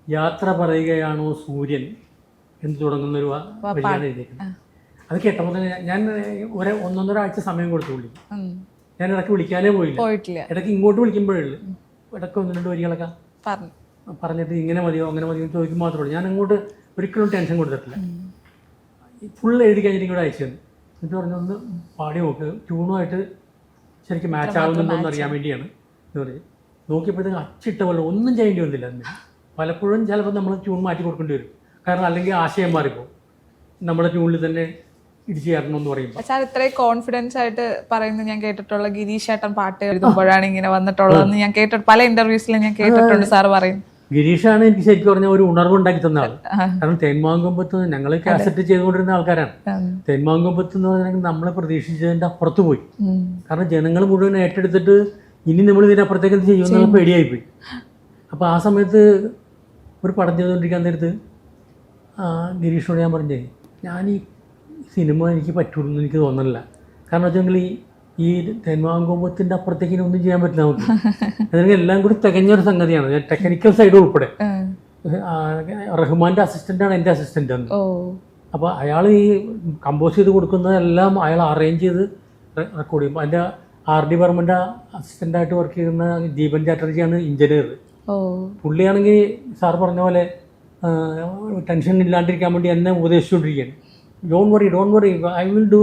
യാത്ര പറയുകയാണോ സൂര്യൻ എന്ന് തുടങ്ങുന്നൊരു വരിയാണ് എഴുതിയിരിക്കുന്നത്. അത് കേട്ടപ്പോൾ തന്നെ ഞാൻ 1.5 ആഴ്ച സമയം കൊടുത്തു പുള്ളി. ഞാൻ ഇടയ്ക്ക് വിളിക്കാനേ പോയില്ല. ഇടയ്ക്ക് ഇങ്ങോട്ട് വിളിക്കുമ്പോഴുള്ളൂ ഇടയ്ക്ക് 1-2 വരികളൊക്കെ പറഞ്ഞിട്ട് ഇങ്ങനെ മതിയോ അങ്ങനെ മതിയോ ചോദിക്കും മാത്രമേ ഉള്ളൂ. ഞാൻ അങ്ങോട്ട് ഒരിക്കലും ടെൻഷൻ കൊടുത്തിട്ടില്ല. ഫുൾ എഴുതി കഴിഞ്ഞിട്ട് ഇങ്ങോട്ട് അയച്ചു തന്നു. എന്നിട്ട് പറഞ്ഞു ഒന്ന് പാടി നോക്ക്, ട്യൂണുമായിട്ട് ശരിക്കും മാച്ച് ആകുന്നുണ്ടോ എന്ന് അറിയാൻ വേണ്ടിയാണ് എന്ന് പറയും. നോക്കിയപ്പോഴത്തേക്ക് അച്ചിട്ട പോലെ ഒന്നും ചെയ്യേണ്ടി വന്നില്ല. അന്ന് പലപ്പോഴും ചിലപ്പോൾ നമ്മൾ ട്യൂൺ മാറ്റി കൊടുക്കേണ്ടി വരും. കാരണം അല്ലെങ്കിൽ ആശയം മാറിപ്പോകും. നമ്മുടെ ട്യൂണിൽ തന്നെ ഇടിച്ചു കയറണമെന്ന് പറയുമ്പോൾ. സാർ ഇത്രയും കോൺഫിഡൻസ് ആയിട്ട് പറയുന്നത് ഞാൻ കേട്ടിട്ടുള്ള ഗിരീഷ് ഏട്ടൻ പാട്ട് എഴുതുമ്പോഴാണ് ഇങ്ങനെ വന്നിട്ടുള്ളതെന്ന് ഞാൻ കേട്ടിട്ടുണ്ട്. പല ഇന്റർവ്യൂസിലും ഞാൻ കേട്ടിട്ടുണ്ട് സാർ പറയും. ഗിരീഷാണ് എനിക്ക് ശരിക്കും പറഞ്ഞ ഒരു ഉണർവുണ്ടാക്കി തന്ന ആൾ. കാരണം തേന്മാങ്കൊമ്പത്ത് ഞങ്ങൾ കാസറ്റ് ചെയ്തുകൊണ്ടിരുന്ന ആൾക്കാരാണ്. തേന്മാങ്കൊമ്പത്ത് എന്ന് പറഞ്ഞാൽ നമ്മളെ പ്രതീക്ഷിച്ചതിൻ്റെ അപ്പുറത്ത് പോയി. കാരണം ജനങ്ങൾ മുഴുവൻ ഏറ്റെടുത്തിട്ട് ഇനി നമ്മൾ ഇതിനപ്പുറത്തേക്ക് എന്ത് ചെയ്യുമെന്നുള്ള പേടിയായിപ്പോയി. അപ്പോൾ ആ സമയത്ത് ഒരു പടം ചെയ്തുകൊണ്ടിരിക്കാൻ നേരത്ത് ഗിരീഷിനോട് ഞാൻ പറഞ്ഞേ ഞാൻ ഈ സിനിമ എനിക്ക് പറ്റുള്ളൂ എന്ന് എനിക്ക് തോന്നുന്നില്ല. കാരണം വെച്ചെങ്കിൽ ഈ തേന്മാങ്കൊമ്പത്തിൻ്റെ അപ്പുറത്തേക്ക് ഇനി ഒന്നും ചെയ്യാൻ പറ്റില്ല നമുക്ക്. അതായത് എല്ലാം കൂടി തികഞ്ഞൊരു സംഗതിയാണ്. ഞാൻ ടെക്നിക്കൽ സൈഡ് ഉൾപ്പെടെ റഹ്മാൻ്റെ അസിസ്റ്റൻ്റാണ് എൻ്റെ അസിസ്റ്റൻ്റ് അന്ന്. അപ്പോൾ അയാൾ ഈ കമ്പോസ് ചെയ്ത് കൊടുക്കുന്നതെല്ലാം അയാൾ അറേഞ്ച് ചെയ്ത് റെക്കോർഡ് ചെയ്യും. അതിൻ്റെ RD ബർമൻ്റെ അസിസ്റ്റൻ്റായിട്ട് വർക്ക് ചെയ്യുന്ന ദീപൻ ചാറ്റർജിയാണ് എഞ്ചിനീയർ. പുള്ളിയാണെങ്കിൽ സാർ പറഞ്ഞ പോലെ ടെൻഷൻ ഇല്ലാണ്ടിരിക്കാൻ വേണ്ടി എന്നെ ഉപദേശിച്ചുകൊണ്ടിരിക്കുകയാണ്. Don't worry I will do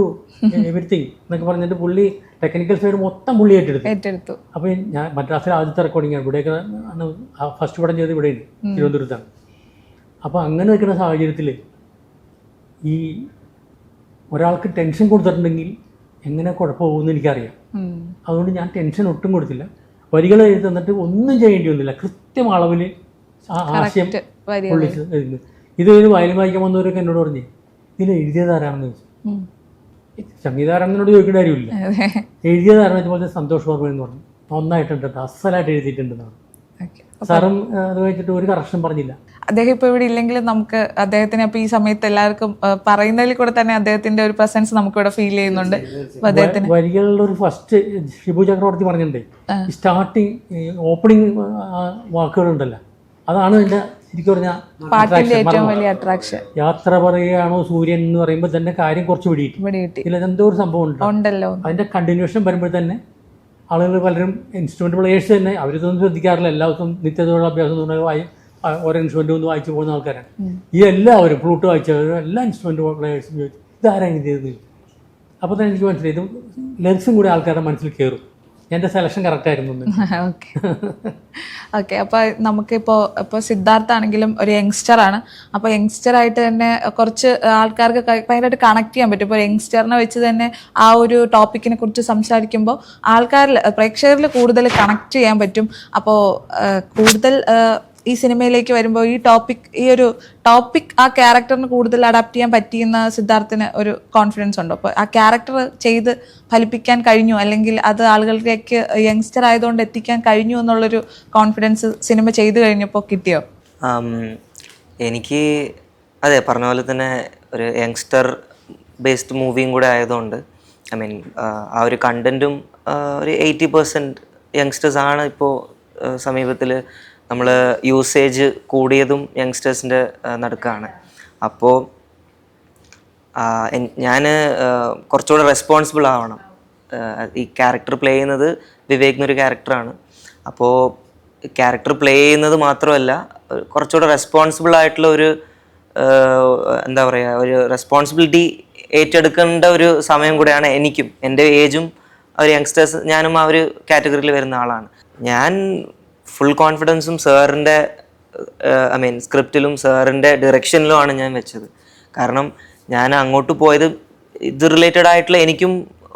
everything എന്നൊക്കെ പറഞ്ഞിട്ട് പുള്ളി ടെക്നിക്കൽ സൈഡ് മൊത്തം പുള്ളി ഏറ്റെടുത്തു. അപ്പോൾ ഞാൻ മദ്രാസിലെ ആദ്യത്തെ റെക്കോർഡിങ്ങാണ്. ഇവിടെയൊക്കെ ഫസ്റ്റ് പടം ചെയ്ത് ഇവിടെയാണ്, തിരുവനന്തപുരത്താണ്. അപ്പോൾ അങ്ങനെ നിൽക്കുന്ന സാഹചര്യത്തിൽ ഈ ഒരാൾക്ക് ടെൻഷൻ കൊടുത്തിട്ടുണ്ടെങ്കിൽ എങ്ങനെ കുഴപ്പമാകുമെന്ന് എനിക്കറിയാം. അതുകൊണ്ട് ഞാൻ ടെൻഷൻ ഒട്ടും കൊടുത്തില്ല. വരികൾ എഴുതി തന്നിട്ട് ഒന്നും ചെയ്യേണ്ടി വന്നില്ല. കൃത്യം അളവിൽ ആശയം പൊള്ളിച്ച് എഴുതുന്നു. ഇത് വയലിൻ വായിക്കാൻ വന്നവരൊക്കെ എന്നോട് പറഞ്ഞേ ഇതിൽ എഴുതിയതാരാണെന്ന് ചോദിച്ചു. സംഗീതകാരനോട് ചോദിക്കേണ്ട കാര്യമില്ല. എഴുതിയതാരാണെന്ന് വെച്ചപ്പോൾ സന്തോഷ് വർമ്മ എന്ന് പറഞ്ഞു. നന്നായിട്ടുണ്ട്, അസലായിട്ട് എഴുതിയിട്ടുണ്ടെന്നാണ്. സാറും അത് വെച്ചിട്ട് ഒരു കറക്ഷൻ പറഞ്ഞില്ല. അദ്ദേഹം ഇപ്പോൾ ഇവിടെ ഇല്ലെങ്കിലും നമുക്ക് അദ്ദേഹത്തിന് അപ്പോൾ ഈ സമയത്ത് എല്ലാവർക്കും പറയുന്നതിൽ കൂടെ തന്നെ അദ്ദേഹത്തിന്റെ ഒരു പ്രസൻസ് നമുക്ക് ഇവിടെ ഫീൽ ചെയ്യുന്നുണ്ട്. വരികളുടെ ഒരു ഫസ്റ്റ് ഷിബു ചക്രവർത്തി പറഞ്ഞിട്ടുണ്ടേ, സ്റ്റാർട്ടിങ് ഓപ്പണിങ് വാക്കുകളുണ്ടല്ലോ, അതാണ് എൻ്റെ ശരിക്കും പറഞ്ഞാൽ പാട്ടിന്റെ ഏറ്റവും വലിയ അട്രാക്ഷൻ. യാത്ര പറയുകയാണോ സൂര്യൻ എന്ന് പറയുമ്പോൾ തന്നെ കാര്യം കുറച്ച് പിടികിട്ടി. ഇതിൽ എന്തോ ഒരു സംഭവം ഉണ്ടല്ലോ. അതിന്റെ കണ്ടിന്യൂഷൻ വരുമ്പോൾ തന്നെ ആളുകൾ പലരും ഇൻസ്ട്രുമെന്റ് പ്ലേയേഴ്സ് തന്നെ അവരിതൊന്നും ശ്രദ്ധിക്കാറില്ല. എല്ലാ ദിവസവും നിത്യതയുള്ള അഭ്യാസം ഓരോ ഇൻസ്ട്രുമെന്റ് ഒന്ന് വായിച്ചു പോകുന്ന ആൾക്കാരാണ്. ഈ എല്ലാവരും ഫ്ലൂട്ട് വായിച്ചവരും എല്ലാ ഇൻസ്ട്രുമെന്റ് പ്ലേയേഴ്സും ചോദിച്ചു ഇതാരാണ് ഇത് ചെയ്തത്. അപ്പോൾ തന്നെ എനിക്ക് മനസ്സിലായി ഇത് ലെൻസും കൂടി ആൾക്കാരുടെ മനസ്സിൽ കയറും. എൻ്റെ സെലക്ഷൻ കറക്റ്റ് ആയിരുന്നു. Okay okay. അപ്പോൾ നമുക്കിപ്പോൾ സിദ്ധാർത്ഥ ആണെങ്കിലും ഒരു യങ്സ്റ്റർ ആണ്. അപ്പോൾ യങ്സ്റ്ററായിട്ട് തന്നെ കുറച്ച് ആൾക്കാർക്ക് ഭയങ്കരമായിട്ട് കണക്ട് ചെയ്യാൻ പറ്റും. ഇപ്പോൾ യങ്സ്റ്ററിനെ വെച്ച് തന്നെ ആ ഒരു ടോപ്പിക്കിനെ കുറിച്ച് സംസാരിക്കുമ്പോൾ ആൾക്കാരിൽ പ്രേക്ഷകരിൽ കൂടുതൽ കണക്ട് ചെയ്യാൻ പറ്റും. അപ്പോൾ കൂടുതൽ ഈ സിനിമയിലേക്ക് വരുമ്പോൾ ഈ ഒരു ടോപ്പിക് ആ ക്യാരക്ടറിന് കൂടുതൽ അഡാപ്റ്റ് ചെയ്യാൻ പറ്റിയെന്ന് സിദ്ധാർത്ഥിന് ഒരു കോൺഫിഡൻസ് ഉണ്ടോ? അപ്പോൾ ആ ക്യാരക്ടർ ചെയ്ത് ഫലിപ്പിക്കാൻ കഴിഞ്ഞു, അല്ലെങ്കിൽ അത് ആളുകളിലേക്ക് യങ്സ്റ്റർ ആയതുകൊണ്ട് എത്തിക്കാൻ കഴിഞ്ഞു എന്നുള്ളൊരു കോൺഫിഡൻസ് സിനിമ ചെയ്തു കഴിഞ്ഞപ്പോൾ കിട്ടിയോ? എനിക്ക് അതെ പറഞ്ഞ പോലെ തന്നെ ഒരു യങ്സ്റ്റർ ബേസ്ഡ് മൂവിയും കൂടെ ആയതുകൊണ്ട് ഐ മീൻ ആ ഒരു കണ്ടൻറ്റും ഒരു 80% യങ്സ്റ്റേഴ്സാണ് ഇപ്പോൾ സമീപത്തിൽ നമ്മൾ യൂസേജ് കൂടിയതും യങ്സ്റ്റേഴ്സിൻ്റെ നടുക്കാണ്. അപ്പോൾ ഞാൻ കുറച്ചുകൂടെ റെസ്പോൺസിബിൾ ആവണം. ഈ ക്യാരക്ടർ പ്ലേ ചെയ്യുന്നത് വിവേക് എന്നൊരു ക്യാരക്ടറാണ്. അപ്പോൾ ക്യാരക്ടർ പ്ലേ ചെയ്യുന്നത് മാത്രമല്ല കുറച്ചുകൂടെ റെസ്പോൺസിബിൾ ആയിട്ടുള്ള ഒരു എന്താ പറയുക ഒരു റെസ്പോൺസിബിലിറ്റി ഏറ്റെടുക്കേണ്ട ഒരു സമയം കൂടെയാണ് എനിക്കും. എൻ്റെ ഏജും ഒരു യങ്സ്റ്റേഴ്സ് ഞാനും ആ ഒരു കാറ്റഗറിയിൽ വരുന്ന ആളാണ്. ഞാൻ ഫുൾ കോൺഫിഡൻസും സാറിൻ്റെ ഐ മീൻ സ്ക്രിപ്റ്റിലും സാറിൻ്റെ ഡിറക്ഷനിലുമാണ് ഞാൻ വെച്ചത്. കാരണം ഞാൻ അങ്ങോട്ട് പോയത് ഇത് റിലേറ്റഡ് ആയിട്ടുള്ള എനിക്കും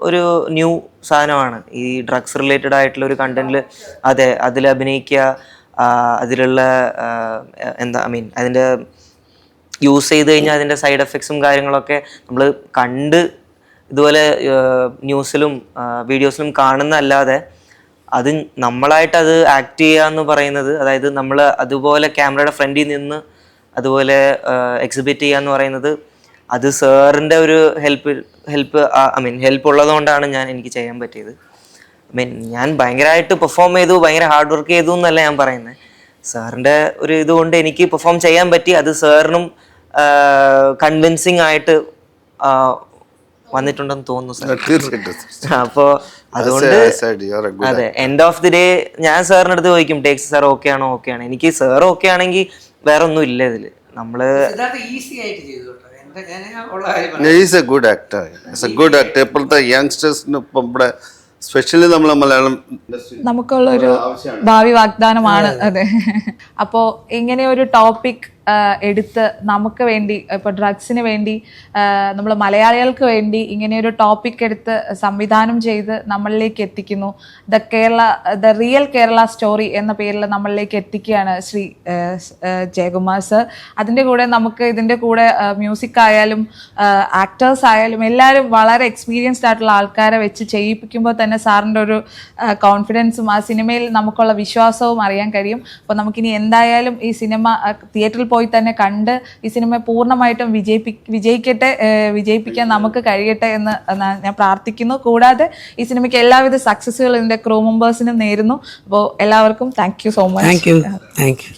ഒരു ന്യൂ സാധനമാണ് ഈ ഡ്രഗ്സ് റിലേറ്റഡ് ആയിട്ടുള്ള ഒരു കണ്ടന്റിൽ. അതെ, അതിൽ അഭിനയിക്കുക, അതിലുള്ള എന്താ ഐ മീൻ അതിൻ്റെ യൂസ് ചെയ്ത് കഴിഞ്ഞാൽ അതിൻ്റെ സൈഡ് എഫക്ട്സും കാര്യങ്ങളൊക്കെ നമ്മൾ കണ്ട് ഇതുപോലെ ന്യൂസിലും വീഡിയോസിലും കാണുന്നതല്ലാതെ അത് നമ്മളായിട്ട് അത് ആക്ട് ചെയ്യുക എന്ന് പറയുന്നത്, അതായത് നമ്മൾ അതുപോലെ ക്യാമറയുടെ ഫ്രണ്ടിൽ നിന്ന് അതുപോലെ എക്സിബിറ്റ് ചെയ്യുക എന്ന് പറയുന്നത് അത് സാറിൻ്റെ ഒരു ഹെൽപ്പ് ഉള്ളതുകൊണ്ടാണ് എനിക്ക് ചെയ്യാൻ പറ്റിയത്. ഞാൻ ഭയങ്കരമായിട്ട് പെർഫോം ചെയ്തു, ഭയങ്കര ഹാർഡ് വർക്ക് ചെയ്തു എന്നല്ല ഞാൻ പറയുന്നത്. സാറിൻ്റെ ഒരു ഇതുകൊണ്ട് എനിക്ക് പെർഫോം ചെയ്യാൻ പറ്റി. അത് സാറിനും കൺവിൻസിങ് ആയിട്ട് വന്നിട്ടുണ്ടെന്ന് തോന്നുന്നു സാർ. അപ്പോൾ അതുകൊണ്ട് അതെ, എൻഡ് ഓഫ് ദി ഡേ ഞാൻ സാറിൻ്റെ അടുത്ത് ചോദിക്കും ടേക്സ് സാർ ഓക്കെ ആണോ? ഓക്കെ ആണ്. എനിക്ക് സാർ ഓക്കെ ആണെങ്കിൽ വേറെ ഒന്നും ഇല്ല ഇതില്. നമ്മള് ഗുഡ് ആക്ടർ. ഇപ്പോഴത്തെ യങ്സ്റ്റേഴ്സിന് ഇപ്പം ഇവിടെ സ്പെഷ്യലി നമ്മളെ മലയാളം നമുക്കുള്ളൊരു ഭാവി വാഗ്ദാനമാണ്. അതെ. അപ്പോൾ ഇങ്ങനെ ഒരു ടോപ്പിക് എടുത്ത് നമുക്ക് വേണ്ടി, ഇപ്പോൾ ഡ്രഗ്സിന് വേണ്ടി നമ്മൾ മലയാളികൾക്ക് വേണ്ടി ഇങ്ങനെയൊരു ടോപ്പിക് എടുത്ത് സംവിധാനം ചെയ്ത് നമ്മളിലേക്ക് എത്തിക്കുന്നു. ദ റിയൽ കേരള സ്റ്റോറി എന്ന പേരിൽ നമ്മളിലേക്ക് എത്തിക്കുകയാണ് ശ്രീ ജയകുമാർ സർ. അതിൻ്റെ കൂടെ നമുക്ക് ഇതിൻ്റെ കൂടെ മ്യൂസിക് ആയാലും ആക്ടേഴ്സ് ആയാലും എല്ലാവരും വളരെ എക്സ്പീരിയൻസ്ഡ് ആയിട്ടുള്ള ആൾക്കാരെ വെച്ച് ചെയ്യിപ്പിക്കുമ്പോൾ തന്നെ സാറിൻ്റെ ഒരു കോൺഫിഡൻസും ആ സിനിമയിൽ നമുക്കുള്ള വിശ്വാസവും അറിയാൻ കഴിയും. അപ്പോൾ നമുക്കിനി എന്തായാലും ഈ സിനിമ തിയേറ്ററിൽ പോയി തന്നെ കണ്ട് ഈ സിനിമ പൂർണ്ണമായിട്ടും വിജയിപ്പിക്കാൻ നമുക്ക് കഴിയട്ടെ എന്ന് ഞാൻ പ്രാർത്ഥിക്കുന്നു. കൂടാതെ ഈ സിനിമയ്ക്ക് എല്ലാവിധ സക്സസ്സുകളും ഇതിൻ്റെ ക്രൂ മെമ്പേഴ്സിനും നേരുന്നു. അപ്പോൾ എല്ലാവർക്കും thank you so much. Thank you.